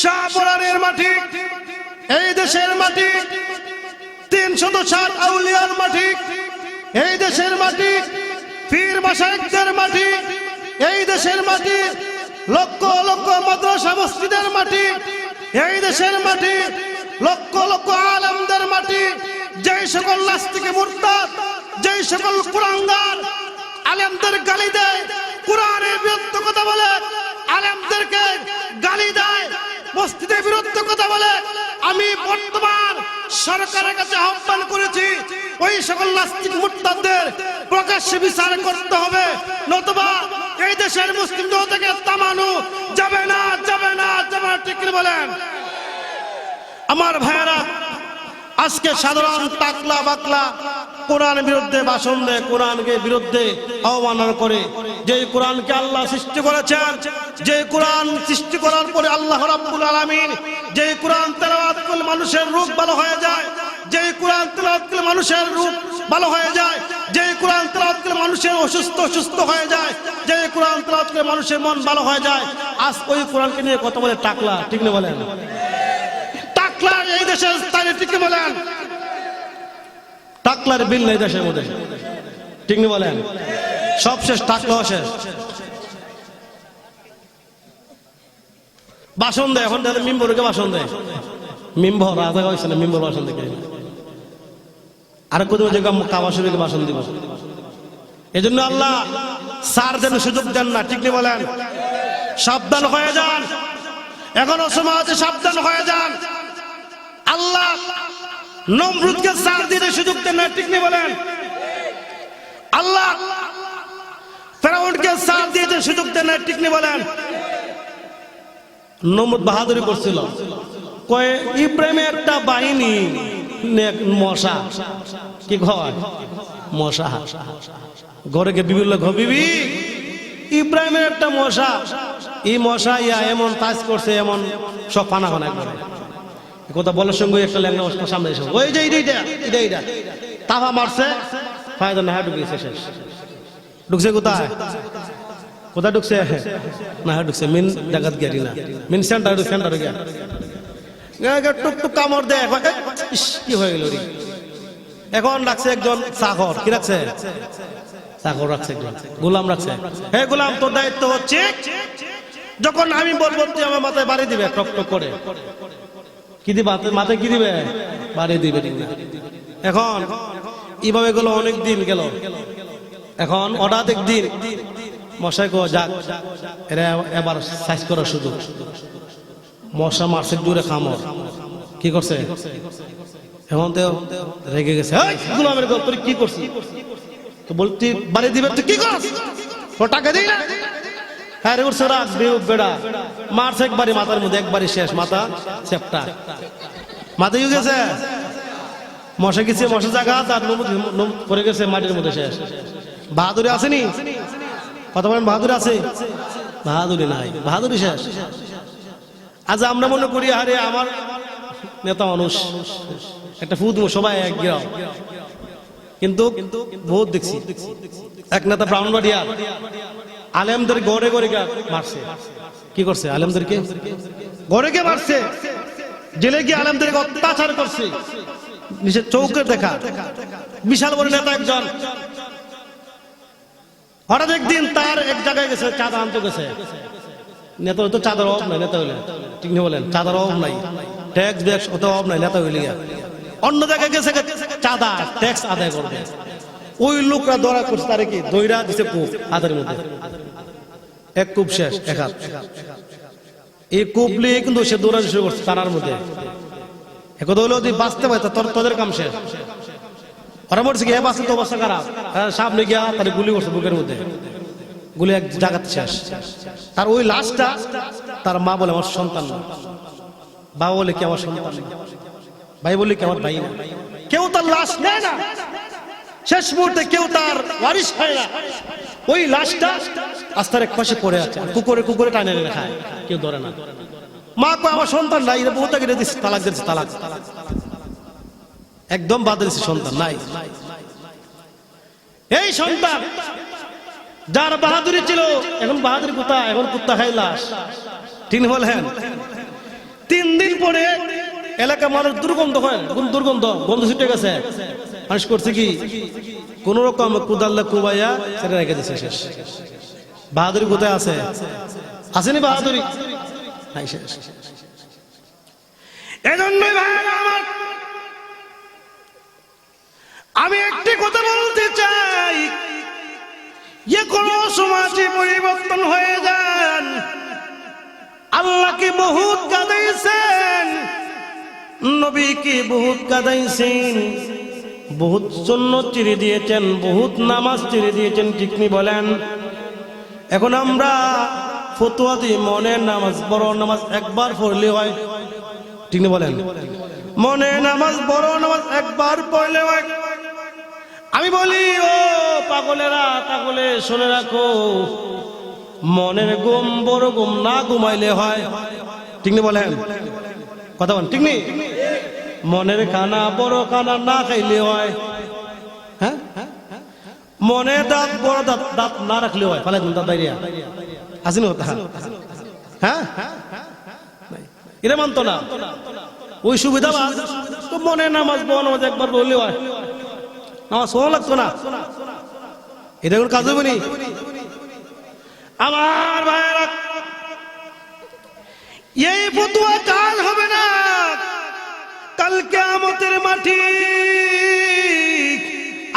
শাহপরানের মাটি, এই দেশের মাটি 360 আউলিয়ার মাটি, এই দেশের মাটি পীর মাশায়েখদের মাটি, এই দেশের মাটি লক্ষ লক্ষ মাদ্রাসা মসজিদের মাটি, এই দেশের মাটি লক্ষ লক্ষ আলেমদের মাটি। যেই সকল নাস্তিক মুরতাদ, যেই সকল কুরাঙ্গার আলেমদের গালি দেয়, কোরআনের বিরুদ্ধে কথা বলে, আলেমদেরকে গালি দেয়, মসজিদের বিরুদ্ধে কথা বলে, আমি বর্তমান সরকারের কাছে আহ্বান করেছি, ওই সকল নাস্তিক মুরতাদদের প্রকাশ্যে বিচার করতে হবে, নতুবা এই দেশের মুসলিমদের থেকে তামানো যাবে না, যাবে না, যাবে না। ঠিক বলেন? আমার ভাইয়েরা, আজকে সাধারণ টাকলা বাকলা কোরআনের বিরুদ্ধে ভাষণ দেয়, কোরআনকে বিরুদ্ধে অবমাননা করে। যে কোরআনকে আল্লাহ সৃষ্টি করেছেন, যে কোরআন সৃষ্টি করার পরে আল্লাহ রাব্বুল আলামিন যে কোরআন তেলাওয়াত করলে মানুষের রূপ ভালো হয়ে যায়, যে কোরআন তেলাওয়াত করলে মানুষের রূপ ভালো হয়ে যায়, যে কোরআন তেলাওয়াত করলে মানুষের অসুস্থ সুস্থ হয়ে যায়, যে কোরআন তেলাওয়াত করলে মানুষের মন ভালো হয়ে যায়, আজ ওই কোরআনকে নিয়ে কথা বলে টাকলা, ঠিক না বলেন? টাকলা এই দেশের স্থানে, ঠিক না বলেন? টাকলার বিল নেই দেশের মধ্যে, ঠিক না বলেন? সব শেষ, টাকলাও শেষ। ভাষণ দেয় এখন, মিম্বরকে ভাষণ দেয়, মিম্বর রাজা হয়েছে না, মিম্বর ভাষণ দেখে আর কোথাও জায়গা কাবাসুরকে ভাষণ দিব। এই জন্য আল্লাহ সার যেন সুযোগ দেন না, ঠিক না বলেন? সাবধান হয়ে যান, এখনো সময় আছে, সাবধান হয়ে যান। আল্লাহ নমরুদকে সার দিতে সুযোগ দেন না, ঠিক না বলেন? আল্লাহ ফেরাউনকে সার দিতে সুযোগ দেন না, ঠিক না বলেন? নমরুদ বাহাদুরি করছিল, কয়ে ইব্রাহিমের একটা বাহিনী মশা, কি হয় মশা, ঘরে গিয়ে বিভিন্ন বিবি ইব্রাহিমের একটা মশা, এই মশা ইয়া এমন তাজ করছে, এমন সব ফানা ফানা করে। কথা বলার সঙ্গে একটা ল্যাংড়া সামনে এসে ওই যে এইটা তাফা মারছে, ফায়দা না ঢুকেছে, শেষ। ঢুকছে কোথায়? কোথায় ঢুকছে? না ঢুকছে মিন জায়গা গিয়ারি না, মিন সেন্টার গিয়া টুকটুক কামড় দেয়, কি হয়ে গেল রে। এখন রাখছে একজন চাকর, কি রাখছে? চাকর রাখছে, একজন গোলাম রাখছে। হে গোলাম, তোর দায়িত্ব হচ্ছে যখন আমি বলবো তুই আমার মাথায় বাড়ি দিবে, টক টক করে কি দিবে মাথায়, কি দিবে? বাড়ি দিবে, ঠিক না? এখন এইভাবে গেল, অনেক দিন গেল। এখন হঠাৎ একদিন মশাই কো যাক, এরা এবার সাইজ করার সুযোগ। মশা মারছে দূরে খামর, কি করছে? এখন তো রেগে গেছে, গোলামের গল্প কি করছি? তো বলতি বাড়ি দিবে, তুই কি করছ? ও টাকা দিই না। হ্যাঁ রে, উঠছে রাগ বেড়া, মারছে একবারই মাথার মধ্যে, একবারই শেষ, মাথা চেপটা, মাথায় গেছে। মশা গেছে, মশা জায়গা তার পরে গেছে মাটির মধ্যে, শেষ। বাহাদুরি আসেনি? কথা বলেন, বাহাদুরি আছে? বাহাদুরি নাই, বাহাদুরি শেষ। আজ আমরা মনে করি আরে আমার নেতা মানুষ, একটা ফুদ সবাই এক গ্রাম, কিন্তু বহুত দেখছি এক নেতা ব্রাহ্মণবাড়িয়া আলেমদের গড়ে গড়ে মারছে। কি করছে? আলেমদেরকে গড়ে গিয়ে মারছে, জেলে গিয়ে আলেমদেরকে অত্যাচার করছে, নিচে চৌকের দেখা। বিশাল বড় নেতা একজন, হঠাৎ একদিন তার এক জায়গায় গেছে, চাঁদা আনতে গেছে। নেতা হয়তো চাঁদার অভাব নাই, নেতা হইলে, ঠিক না বলেন? চাঁদার অভাব নাই, ট্যাক্স ব্যাক্স অত অভাব নাই, নেতা হইলে অন্য জায়গায় গেছে চাঁদা ট্যাক্স আদায় করবে। ওই লোকরা ধরা করছে, তারে কি দইরা দিছে কূপ হাতের মধ্যে, এক কূপ শেষ, এক হাত। এই কূপ নিয়ে কিন্তু সে দৌড়ানো শুরু করছে তারার মধ্যে। একদা হলো যদি বাঁচতে পারে তোদের কাম শেষ। ওরা বলছে কি বাঁচতে তো অবস্থা খারাপ, সামনে গিয়া তাহলে গুলি করছে বুকের মধ্যে, গুলি এক জায়গাতে শেষ। তার ওই লাশটা তার মা বলে আমার সন্তান না, বাবা বলে কি আমার সন্তান না, ভাই বলে কি আমার ভাই না, কেউ তার লাশ নেয় না। শেষ মুহূর্তে কেউ তার ওয়ারিশ হয় না। ওই লাশটা আস্তার এক পাশে পড়ে আছে, কুকুরে কুকুরে টানে এনে খায়, কেউ ধরে না। মা কয় আমার সন্তান নাই, এটা বহুত আগে দিচ্ছে, তালাক দিচ্ছে, তালাক একদম বাদ দিচ্ছে, সন্তান নাই। এই সন্তান যার বাহাদুরি ছিল, এখন বাহাদুরি কোথায়? এখন কুত্তা খাই লাশ, ঠিক বলেন? 3 দিন পরে এলাকা মানুষ দুর্গন্ধ হয়, দুর্গন্ধ গন্ধ ছুটে গেছে। মানুষ করছে কি কোন রকম কুদাল্লা কুবাইয়া সেটা রেখে দিচ্ছে, শেষ। বাহাদুরি কোথায় আছে? আসেনি বাহাদুরি? নাই, শেষ। এজন্যই ভাইরা আমার, আমি একটি কথা বলতে চাই, যে কোনো সমাজে পরিবর্তন হয়ে যান। আল্লাহকে বহুত কাঁদাইছেন, নবীকে বহুত কাঁদাইছেন, বহুত সুন্নাত ছেড়ে দিয়েছেন, বহুত নামাজ ছেড়ে দিয়েছেন, ঠিক নি বলেন? এখন আমরা ফতোয়া দিই মনের নামাজ, বড় নামাজ একবার পড়লে হয়, ঠিক নি বলেন? মনের নামাজ, বড় নামাজ একবার পড়লে হয়। আমি বলি ও পাগলেরা, পাগলে শুনে রাখো, মনের ঘুম বড় ঘুম না ঘুমাইলে হয়, ঠিক নেই বলেন? কথা বলেন, ঠিক নেই? মনের খানা বড় খানা না খাইলে হয়। হ্যাঁ, মনে দাঁত বড় দাঁত দাঁত না রাখলে হয়, ফালে দাঁত বাইরে আসেনি হতো। হ্যাঁ, এটা মানতো না। ওই সুবিধা তো মনে নামাজ বড় নামাজ একবার বললে হয়, নামাজ শোনা লাগতো না। এটা কোন কাজ হবে নি? আমার ভাইয়েরা, এই ফতোয়া কাল হবে না, কাল কিয়ামতের মাঠে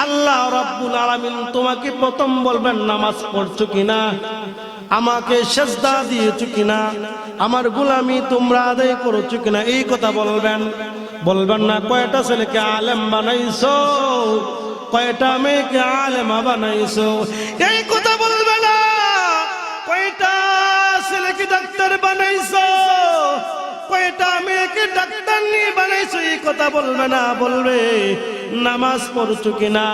আল্লাহ রাব্বুল আলামিন তোমাকে প্রথম বলবেন নামাজ পড়ছো কিনা, আমাকে সেজদা দিয়েছো কিনা, আমার গোলামি তোমরা আদায় করেছো কিনা, এই কথা বলবেন। বলবেন না কয়টা ছেলেকে আলেম বানাইছো, কয়টা মেয়েকে আলেমা বানাইছো, এই কথা বলবে না। কয়টা ছেলেকে ডাক্তার বানাইছো, কয়টা মেয়েকে ডাক্তার নিয়ে বানাইছো, এই কথা বলবে না। বলবে নামাজ পড়ছো কিনা,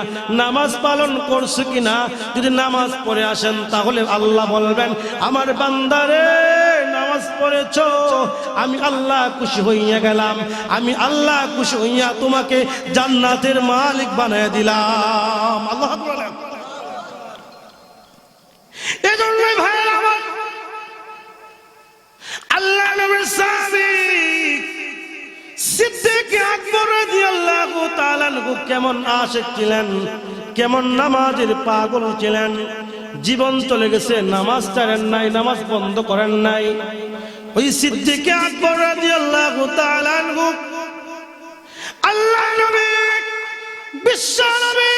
নামাজ পালন করছো কিনা। যদি নামাজ পড়ে আসেন তাহলে আল্লাহ বলবেন আমার বান্দারে নামাজ পড়েছো, আমি আল্লাহ খুশি হইয়া গেলাম, আমি আল্লাহ খুশি হইয়া তোমাকে জান্নাতের মালিক বানায় দিলাম। আল্লাহ বলেন। এজন্যই ভাইরা আমার, আল্লাহ নবীর সাহাবী সিদ্দিক আকবর রাদিয়াল্লাহু তাআলা আনহু কেমন আশিক ছিলেন, কেমন নামাজের পাগল ছিলেন। জীবন চলে গেছে, নামাজ ছাড়েন নাই, নামাজ বন্ধ করেন নাই। ওই সিদ্দিক আকবর রাদিয়াল্লাহু তাআলা আনহু আল্লাহ নবী, বিশ্ব নবী,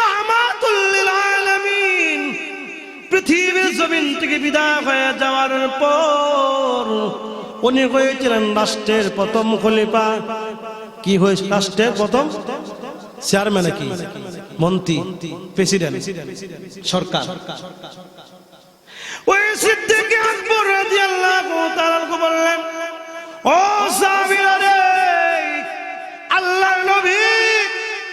রাহমাতুল লিল আলামিন পৃথিবীর জমিন থেকে বিদায় হয়ে যাওয়ার পর উনি হয়েছিলেন রাষ্ট্রের প্রথম খলিফা। কি হয়েছে? রাষ্ট্রের প্রথম চেয়ারম্যান, কি মন্ত্রী, প্রেসিডেন্ট, সরকার। ওই সিদ্দিক আকবর রাদিয়াল্লাহু তাআলা বললেন, ও সাহাবীরা রে, আল্লাহর নবী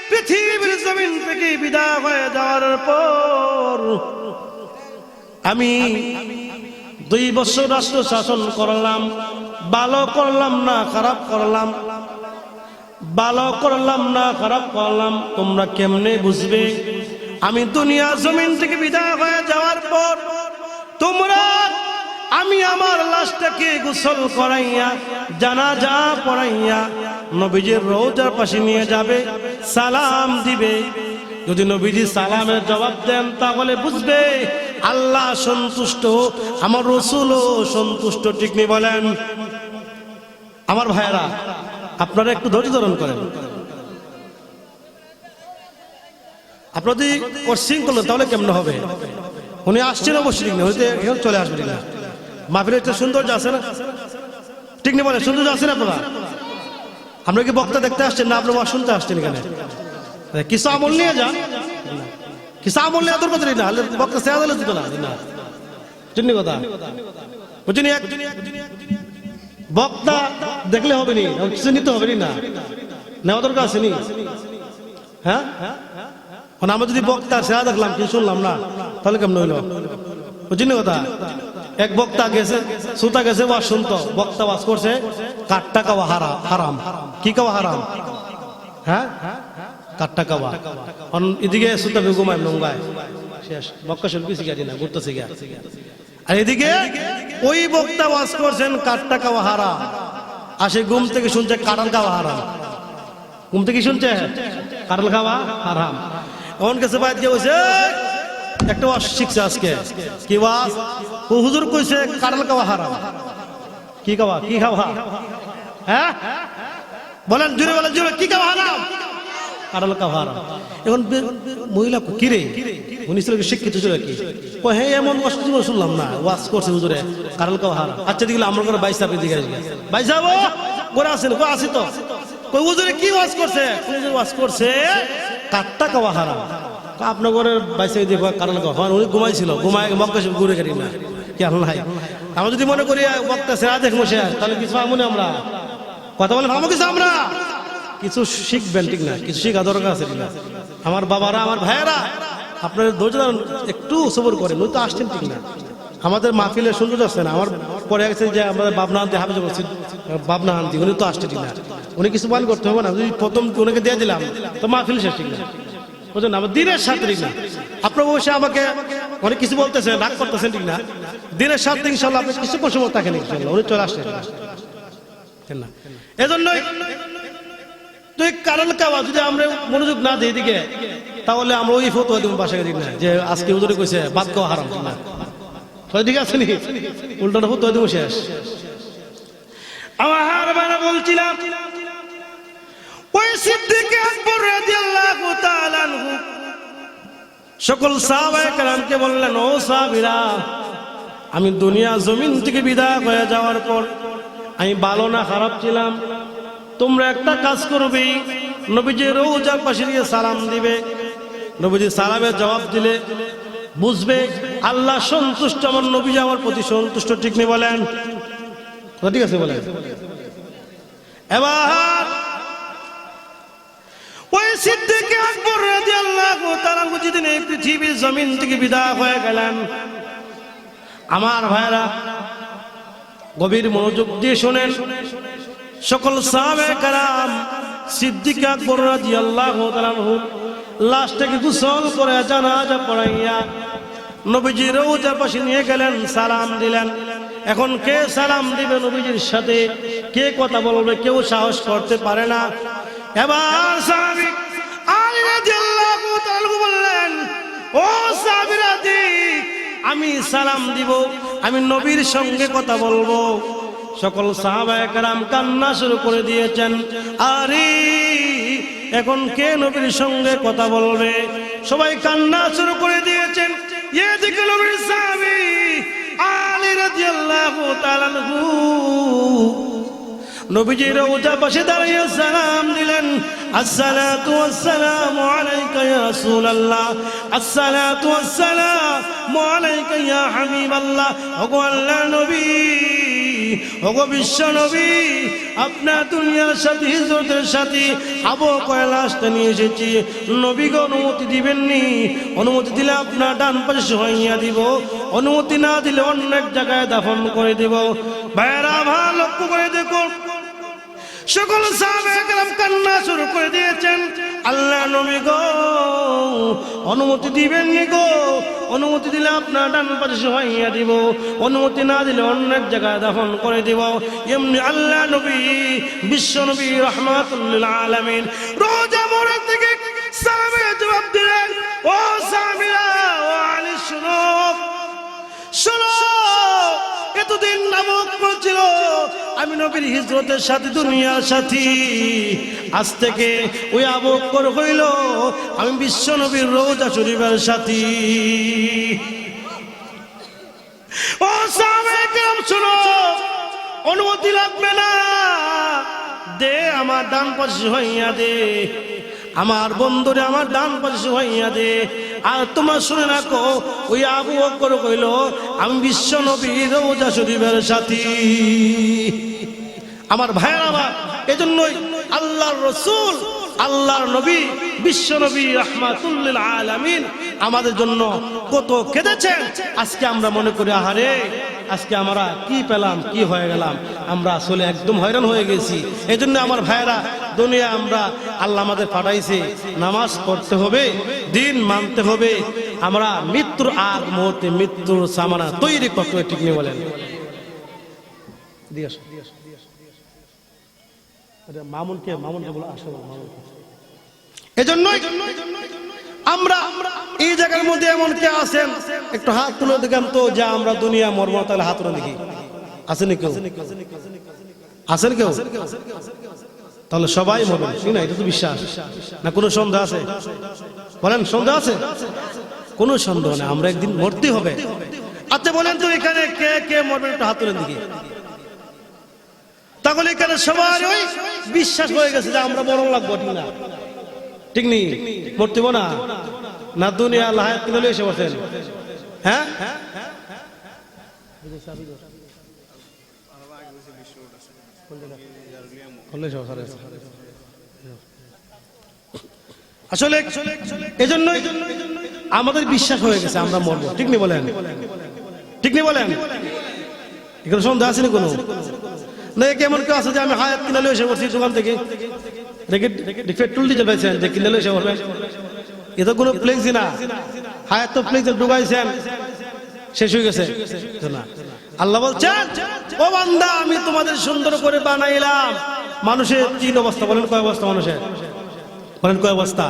পৃথিবীর জমিন থেকে বিদায় হয়ে যাওয়ার পর আমি 2 বছর রাষ্ট্র শাসন করলাম। ভালো করলাম না খারাপ করলাম, ভালো করলাম না খারাপ করলাম, তোমরা কেমনে বুঝবে? আমি দুনিয়া জমিন থেকে বিদায় হয়ে যাওয়ার পর তোমরা আমি আমার লাশটাকে গোসল করাইয়া জানাজা পড়াইয়া নবীজির রওজার পাশে নিয়ে যাবে, সালাম দিবে। যদি নবীজি সালামের জবাব দেন তাহলে বুঝবে আল্লাহ সন্তুষ্ট, আমার রাসূলও সন্তুষ্ট, ঠিক নেই বলেন? আমার ভাইয়েরা, আপনারা একটু ধৈর্য ধারণ করেন। আপনারা যদি কোশ্চিন করলেন তাহলে কেমন হবে? উনি আসছেন অবশ্যই, ঠিক নেই হইতে চলে আসবেন না। মাহফিলের একটা সৌন্দর্য আছে না, ঠিক নেই বলেন? সৌন্দর্য আছে না? আপনারা, আমরা কি বক্তা দেখতে আসছেন না আপনারা শুনতে আসছেন? এখানে কিছু আমল নিয়ে যান, কিছু আমল নিয়ে আদর করতে না, বক্তা সে আদালত দিত না। চিনি কথা বুঝিনি? বক্তা দেখলে হবে নি, কিছু নিতে হবে না, নেওয়া দরকার আছে নি? হ্যাঁ, আমরা যদি বক্তা সেরা দেখলাম কি শুনলাম না তাহলে কেমন হইল? বুঝিনি কথা? এক বক্তা গেছে, শ্রোতা গেছে ওয়াজ শুনতো, বক্তা ওয়াজ করছে কাঠটা খাওয়া হারাম। কি খাওয়া হারাম? হ্যাঁ, কাঠটা খাওয়া। এদিকে শ্রোতা ঘুমায় নোংরায় শেষ, বক্তা শুনবি শিখাচ্ছি না, ঘুরতেছে গিয়া। আর এদিকে ওই বক্তা ওয়াজ করছেন কাঠটা খাওয়া হারাম, আসে ঘুম থেকে শুনছে কাঁঠাল খাওয়া হারাম। ঘুম থেকে শুনছে কাঁঠাল খাওয়া হারাম। এমন কাছে বাইরে গিয়ে বলছে একটা ওয়াজ শিখছে আজকে। কি ওয়াজ? ও হুজুর কইছে কাঁঠাল খাওয়া হারাম। কি খাওয়া? কি খাওয়া? হ্যাঁ বলেন, জোরে বলেন, জোরে। কি খাওয়া হারাম? কাঁঠাল খাওয়া হারাম। এখন মহিলা কি রে, উনি ছিল শিক্ষিত ছিল কি? হ্যাঁ এমন জীবন শুনলাম না, ওয়াজ করছে হুজুরে কাঁঠাল খাওয়া হারাম। আচ্ছা দেখলাম আমরা করে বাইশ আপনি দিকে ভাই যাবো করে আসেন, আসি তো হুজুরে কি ওয়াজ করছে? ওয়াজ করছে কাঠটা খাওয়া হারাম। আপনার ঘরের বাইসে দিয়ে কাঁঠাল খাওয়া, উনি ঘুমাইছিল, ঘুমায় মক্কা ঘুরে গাড়ি না কি আল্লাহ। আমরা যদি মনে করি বক্তা সেরা দেখবো সে, তাহলে কিছু মনে আমরা কথা বলে ভাবো কিছু, আমরা কিছু শিখবেন, ঠিক না? কিছু শিখা দরকার আছে, ঠিক না? আমার বাবারা, আমার ভাইয়েরা, আপনারা ধৈর্য ধরুন, একটু সবর করেন। উনি তো আসছেন ঠিক না, আমাদের মাহফিলে শুনতে যাচ্ছে না। আমার পরে গেছে যে আমাদের বাবনা আনতে হাফেজ বলছি, বাবনা আনতে, উনি তো আসছে ঠিক না, উনি কিছু বয়ান করতে হবে না। যদি প্রথম ওনাকে দিয়ে দিলাম তো মাহফিল শেষ ঠিক না, বুঝলেন? আমার দিনের সাথে ঠিক না। আপনার অবশ্যই আমাকে অনেক কিছু বলতেছেন, রাগ করতেছেন ঠিক না। দিনের সাথে ইনশাল্লাহ আপনি কিছু সময় থাকেন ইনশাল্লাহ, উনি চলে আসছেন না। এজন্যই তুই কারণ কাওয়া যদি আমরা মনোযোগ না দিই দিকে, তাহলে আমরা ওই ফতোয়া দিব বাসায় দিই না যে আজকে হুজুরে কইছে ভাত খাওয়া হারাম না, ঠিক আছে নি? উল্টাটা ফতোয়া দিব শেষ। আমার বাবা বলছিলাম ওই সিদ্দিক আকবর রাদিয়াল্লাহু তাআলা আনহু সকল সাহাবায়ে কেরামকে বললেন, ও সাহাবীরা, আমি দুনিয়া জমিন থেকে বিদায় হয়ে যাওয়ার পর আমি ভালো না খারাপ ছিলাম, তোমরা একটা কাজ করবে, নবীজির রওজার পাশে গিয়ে সালাম দিবে। নবীজি সালামের জবাব দিলে বুঝবে আল্লাহ সন্তুষ্ট, আমার নবীজি আমার প্রতি সন্তুষ্ট, ঠিক নেই বলেন? ঠিক আছে বলেন। এবার ওই সিদ্দিক আকবর রাদিয়াল্লাহু তাআলা যেদিন এই পৃথিবীর জমিন থেকে বিদায় হয়ে গেলেন, আমার ভাইরা গভীর মনোযোগ দিয়ে শোনেন, সকল সাহাবায়ে কেরাম সিদ্দিক আকবর রাদিয়াল্লাহু তাআলা লাশটাকে গোসল করে জানাজা পড়াইয়া নবীজির রওজার পাশে নিয়ে গেলেন, সালাম দিলেন। এখন কে সালাম দিবে নবীজির সাথে, কে কথা বলবে, কেউ সাহস করতে পারে না। এবার সাহাবী আলী রাদিয়াল্লাহু তাআলা বললেন, ও সাহাবীরা, আমি সালাম দিব, আমি নবীর সঙ্গে কথা বলবো। সকল সাহাবায়ে কেরাম কান্না শুরু করে দিয়েছেন। আরে এখন কে নবীর সঙ্গে কথা বলবে? সবাই কান্না শুরু করে দিয়েছেন। এদিকে নবীর সাহাবী আলী রাদিয়াল্লাহু তাআলা আনহু নবীজির রওজার পাশে দাঁড়িয়ে সালাম দিলেন, আসসালাতু ওয়াসসালামু আলাইকা ইয়া রাসূলুল্লাহ, আসসালাতু ওয়াসসালামু আলাইকা ইয়া হাবিবাল্লাহ। ওগো আল্লাহর নবী, ওগো বিশ্ব নবী, আপনার দুনিয়ার সাথে হিজরতের সাথে আবু কয়লাসটা নিয়ে এসেছি, নবী গো অনুমতি দিবেননি? অনুমতি দিলে আপনার ডান পাশে শোয়াইয়া দিব, অনুমতি না দিলে অন্য এক জায়গায় দাফন করে দেব। ভাইরা ভালো লক্ষ্য করে দেখুন, সকল সাহাবায়ে কেরাম কান্না শুরু করে দিয়েছেন। আল্লাহ নবী গো অনুমতি দিবেননি গো? অনুমতি দিলে আপনার ডান পাশে শোয়াইয়া দিব, অনুমতি না দিলে অন্য এক জায়গায় দাফন করে দিব। এমনি আল্লাহ নবী বিশ্ব নবী রাহমাতুল লিল আলামিন রওজা মোবারক থেকে সালামের জবাব দিলেন, ও সাহাবীরা, ও আলী শুনো, শুনো, এতদিন নামক ছিল আমি নবীর হিজরতের সাথে দুনিয়ার সাথী, আজ থেকে ওই আবু বকর হইল আমি বিশ্ব নবীর রওজা শরীফের সাথী। ও সাহাবায়ে কেরাম শুনো, অনুমতি লাগবে না, দে আমার ডান পাশে হইয়া দে, আমার বন্ধুরে আমার ডান পাশে হইয়া দে। আর তোমার শুনে রাখো, ওই আবু বকর কইল আমি বিশ্ব নবীর রওজা শরীফের সাথী। আমার ভাইয়েরা, আমার এজন্যই আল্লাহর রাসূল, আল্লাহর নবী, বিশ্ব নবী রাহমাতুল লিল আলামিন আমাদের জন্য কত কেঁদেছেন। আজকে আমরা মনে করি আহারে, আজকে আমরা কি পেলাম, কি হয়ে গেলাম, আমরা আসলে একদম হয়রান হয়ে গেছি। এজন্য আমার ভাইয়েরা, দুনিয়া আমরা আল্লাহ আমাদের পাঠাইছে, নামাজ পড়তে হবে, দিন মানতে হবে। আমরা মৃত্যুর আগ মুহূর্তে মৃত্যুর সামানা তৈরি করতে হবে, ঠিক নেই বলেন? মামুনকে বলো, আসো মামুনকে। এজন্যই আমরা এই জায়গার মধ্যে এমন কে আছেন, একটু হাত তুলে দেখেন তো, যে আমরা দুনিয়া মরবো, তাহলে হাত তুলে দেখি, আছেন কেউ? আছেন কেউ? তাহলে সবাই মরবেন, ঠিক না? এটা তো বিশ্বাস না, কোনো সন্দেহ আছে? বলেন, সন্দেহ আছে? কোনো সন্দেহ নেই, আমরা একদিন মরতে হবে। আচ্ছা বলেন তো, এখানে কে কে মরবেন, একটু হাত তুলে দেখি। তাহলে এখানে সবার ওই বিশ্বাস হয়ে গেছে যে আমরা মরণ লাগবো, ঠিক না? ঠিক নেই, মরতেব না, না দুনিয়া আল্লাহ কিনে এসে বসেন। হ্যাঁ, আসলে এজন্যই আমাদের বিশ্বাস হয়ে গেছে আমরা মরবো, ঠিক নেই বলেন? ঠিক নেই বলেন? এখানে সন্দেহ আছে না কোনো? না কেমন কেউ আছে যে আমি হায়াত কিনে এসে পড়ছি দোকান থেকে, পেট্রোল ডিজেল পাইছেন যে কিনে এসে পড়বেন? এ তো কোনো ফ্লেক্সি না, হায়াত তো ফ্লেক্সি ঢুকাইছেন, শেষ হয়ে গেছে না। আল্লাহ বলছেন, ও বান্দা আমি তোমাদের সুন্দর করে বানাইলাম। মানুষের তিন অবস্থা, বলেন কয় অবস্থা মানুষের? বলেন কয় অবস্থা?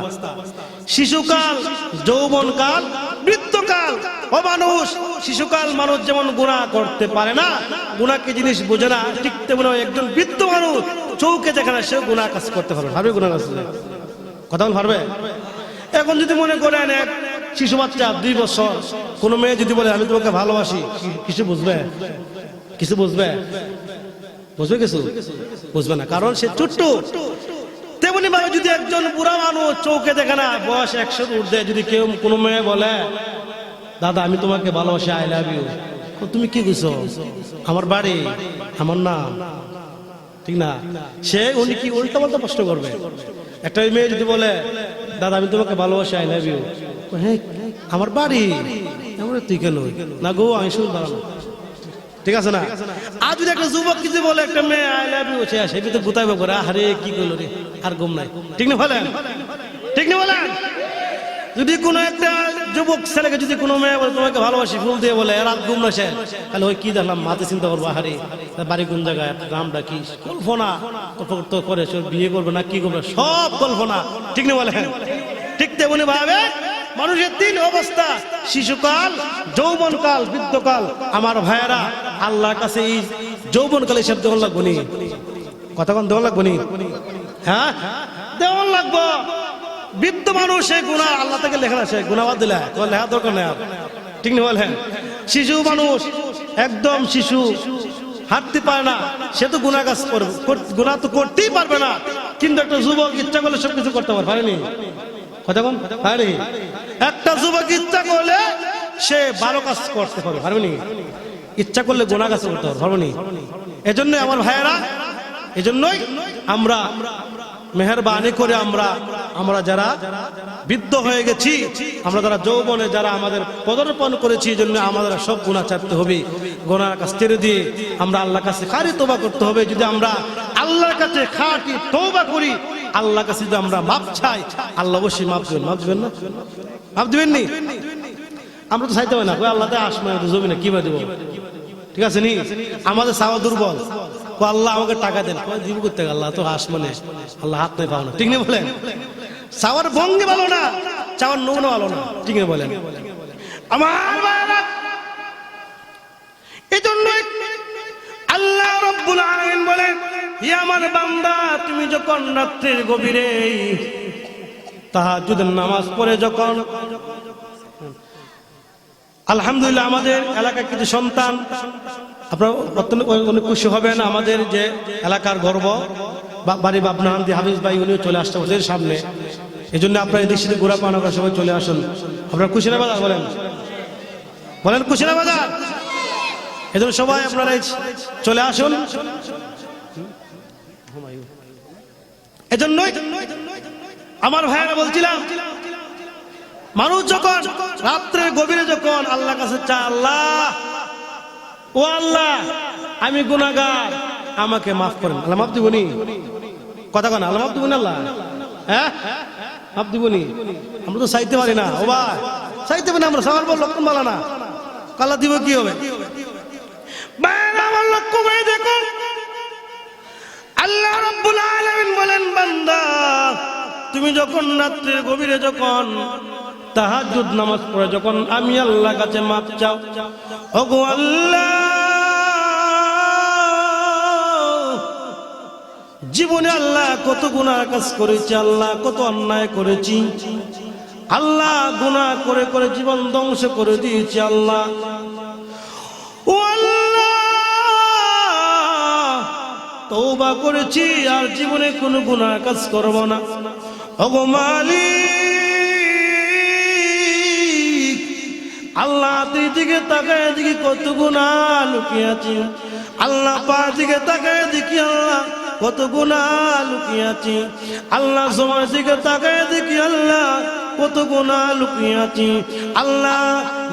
শিশুকাল, যৌবনকাল, বৃদ্ধকাল। ও মানুষ, শিশুকাল মানুষ যেমন গুনাহ করতে পারে না, গুনাহ কি জিনিস বোঝে না, ঠিক তেমনি একজন বৃদ্ধ মানুষ চৌকে যেখানে সে গুনাহ কাজ করতে পারবে। পারবে গুনাহ কাজ? কথা বল পারবে? এখন যদি মনে করেন এক শিশু বাচ্চা 2 বছর কোন মেয়ে যদি বলে আমি তোমাকে ভালোবাসি, কিছু বুঝবে? কিছু বুঝবে? বুঝবে? কিছু বুঝবে না, কারণ সে ছোট্ট। তেমনি ভাবে যদি একজন বুড়া মানুষ চৌকে দেখে না, বয়স 100 ঊর্ধ্বে, যদি কেউ কোনো মেয়ে বলে দাদা আমি তোমাকে ভালোবাসি, আই লাভ ইউ, তুমি কি বুঝছো? আমার বাড়ি, আমার নাম, ঠিক না? সে উনি কি উল্টা পাল্টা প্রশ্ন করবে। একটা মেয়ে যদি বলে দাদা আমি তোমাকে ভালোবাসি, আই লাভ ইউ, হ্যাঁ আমার বাড়ি, তুই কেন না গো, আমি শুধু দাঁড়ানো, ঠিক আছে না? আর যদি একটা যুবক কিছু বলে একটা মেয়ে আই লাভ ইউ, সে তো গুতাইবে করে, আরে কি করলো রে, আর ঘুম নাই, ঠিক না বলেন? ঠিক না বলেন? যদি কোনো একটা যুবক ছেলেকে যদি কোনো মেয়ে বলে তোমাকে ভালোবাসি, ফুল দিয়ে বলে রাত ঘুম না, সে তাহলে ওই কি দেখলাম, মাঝে চিন্তা করবো আহারে বাড়ি কোন জায়গায়, নামটা কি, কল্পনা তো করে বিয়ে করবে না কি করবে, সব কল্পনা, ঠিক না বলেন? ঠিক তেমনি ভাবে মানুষের 3 অবস্থা, শিশুকাল, যৌবনকাল, বৃদ্ধকাল। আমার ভাইয়েরা, আল্লাহর কাছে এই যৌবনকালে সব দেওয়ান লাগবো নি? কতক্ষণ দেওয়ান লাগবো নি? হ্যাঁ দেওয়ান লাগবো। বৃদ্ধ মানুষ সে গুনাহ আল্লাহ থেকে লেখা আছে, গুনাহ বাদ দিলে লেখা দরকার নেই, ঠিক না বলেন? শিশু মানুষ, একদম শিশু, হাঁটতে পারে না, সে তো গুনাহ কাজ করবে, গুনাহ তো করতেই পারবে না। কিন্তু একটা যুবক ইচ্ছা করলে সবকিছু করতে পারেনি। কতক্ষণ পারেনি? একটা যুবক ইচ্ছা করলে সে 12 কাজ করতে পারবে, পারবেনি? ইচ্ছা করলে গুনাহ কাজ করতে পারবেনি। এজন্য আমার ভাইয়েরা, এজন্যই আমরা মেহেরবানি করে আমরা যারা বৃদ্ধ হয়ে গেছি, আমরা যারা যৌবনে যারা আমাদের পদার্পণ করেছি, এই জন্য আমাদের সব গুনাহ ছাড়তে হবে। গুনার কাছ ছেড়ে দিয়ে আমরা আল্লাহর কাছে খাঁটি তওবা করতে হবে। যদি আমরা আল্লাহর কাছে খাঁটি তওবা করি, আল্লাহর কাছে যদি আমরা মাপ চাই, আল্লাহ অবশ্যই মাপ দেবেন। মাপ দেবেন না? মাপ দিবেন নি? আমরা তো চাইতে হবে না, আল্লাহতে আসমানে জমি না কিভাবে দেবো, ঠিক আছে নি? আমাদের চাওয়া দুর্বল, আল্লাহ আমাকে টাকা দেন, দিব করতে, আল্লাহ তো আসমানে, আল্লাহ হাত নেই পাও না, ঠিক নেই বলেন? চাওয়ার ভঙ্গি ভালো না, চাওয়ার নমুনা ভালো না, ঠিক নেই বলেন? আমার এই জন্য আল্লাহ রাব্বুল আলামিন বলেন, হে আমার বান্দা, তুমি যখন রাত্রির গভীরে তাহাজ্জুদের নামাজ পড়ে যখন, আলহামদুলিল্লাহ আমাদের এলাকার কিছু সন্তান, আপনারা অনেক খুশি হবেন, আমাদের যে এলাকার গর্ব বাড়ি বাবনাহান্দি হাফিজ ভাই, উনিও চলে আসতে ওদের সামনে। এই জন্য আপনারা এদিক সেদিক ঘোরা পাওয়া সবাই চলে আসুন। আপনারা খুশি না বাজার বলেন? বলেন খুশি না বাজার? এই জন্য সবাই আপনারা চলে আসুন। এজন্যই আমার ভাইয়েরা বলছিলাম, মানুষ যখন রাত্রে গভীরে যখন আল্লাহর কাছে চায়, আল্লাহ ও আল্লাহ আমি গুনাহগার, আমাকে মাফ করেন, আল্লাহ মাফ দিবনি? কথা কন, আল্লাহ মাফ দিবনি? আল্লাহ হ্যাঁ মাফ দিবনি? আমরা তো চাইতে পারি না, ও ভাই চাইতে পারি না, আমরা সবার বল লক্ষণ বলা না, আল্লাহ দিব কি হবে? আমার লক্ষ্য করে দেখুন, আল্লাহ রাব্বুল আলামিন বলেন, বান্দা তুমি যখন রাত্রের গভীরে যখন তাহাজ্জুদ নামাজ পড়ে যখন আমি আল্লাহর কাছে মাপ চাও, ওগো আল্লাহ জীবনে আল্লাহ কত গুনাহ কাজ করেছি, আল্লাহ কত অন্যায় করেছি, আল্লাহ গুনাহ করে করে জীবন ধ্বংস করে দিয়েছি, আল্লাহ ও আল্লাহ তওবা করেছি আর জীবনে কোনো গুনাহ কাজ করব না। ওগো মালিক আল্লাহ তুই দিকে তাকায় দেখি কত গুনাহ লুকিয়ে আছে, আল্লাহ পা দিকে তাকায় দেখি আল্লাহ কত গুনাহ লুকিয়ে আছে। আল্লাহ সময় দিকে তাকায় দেখি আল্লাহ কত গুনাহ লুকিয়ে আছে। আল্লাহ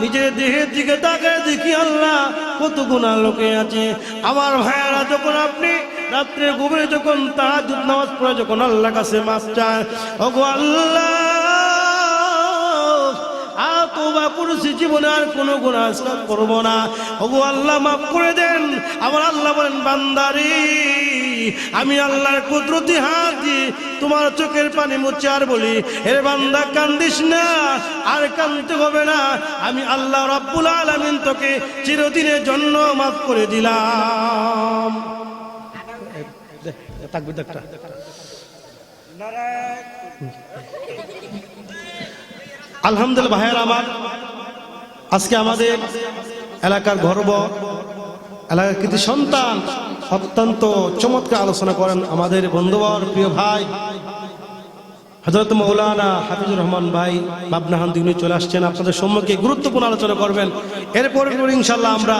নিজের দেহের দিকে তাকায় দেখি আল্লাহ কত গুনাহ লুকিয়ে আছে। আমার ভাইয়েরা, যখন আপনি রাত্রে গভীরে যখন তাহাজ্জুদ নামাজ পড়ে যখন আল্লাহর কাছে মাফ চায়, ওগো আল্লাহ তওবা করছি, জীবনে আর কোনো গুনাহ করব না, ওগো আল্লাহ মাফ করে দেন। আমার আল্লাহ বলেন, বান্দারে আমি আল্লাহর কুদরতি হাত দিয়ে তোমার চোখের পানি মুছে আর বলি, হে বান্দা কান্দিস না, আর কাঁদতে হবে না, আমি আল্লাহ রাব্বুল আলামিন তোকে চিরদিনের জন্য মাফ করে দিলাম। আলহামদুলিল্লাহ ভাইয়ের আমার, আজকে আমাদের এলাকার গর্ব, এলাকার কৃতি সন্তান অত্যন্ত চমৎকার আলোচনা করেন আমাদের বন্ধুবর প্রিয় ভাই হযরত মাওলানা হাফিজুর রহমান ভাই পাবনাহান তিনি চলে আসছেন, আপনাদের সম্মুখে গুরুত্বপূর্ণ আলোচনা করবেন। এরপর ইনশাআল্লাহ আমরা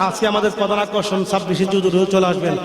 আজকে আমাদের প্রধান আকর্ষণ 26 জুজুর চলে আসবেন।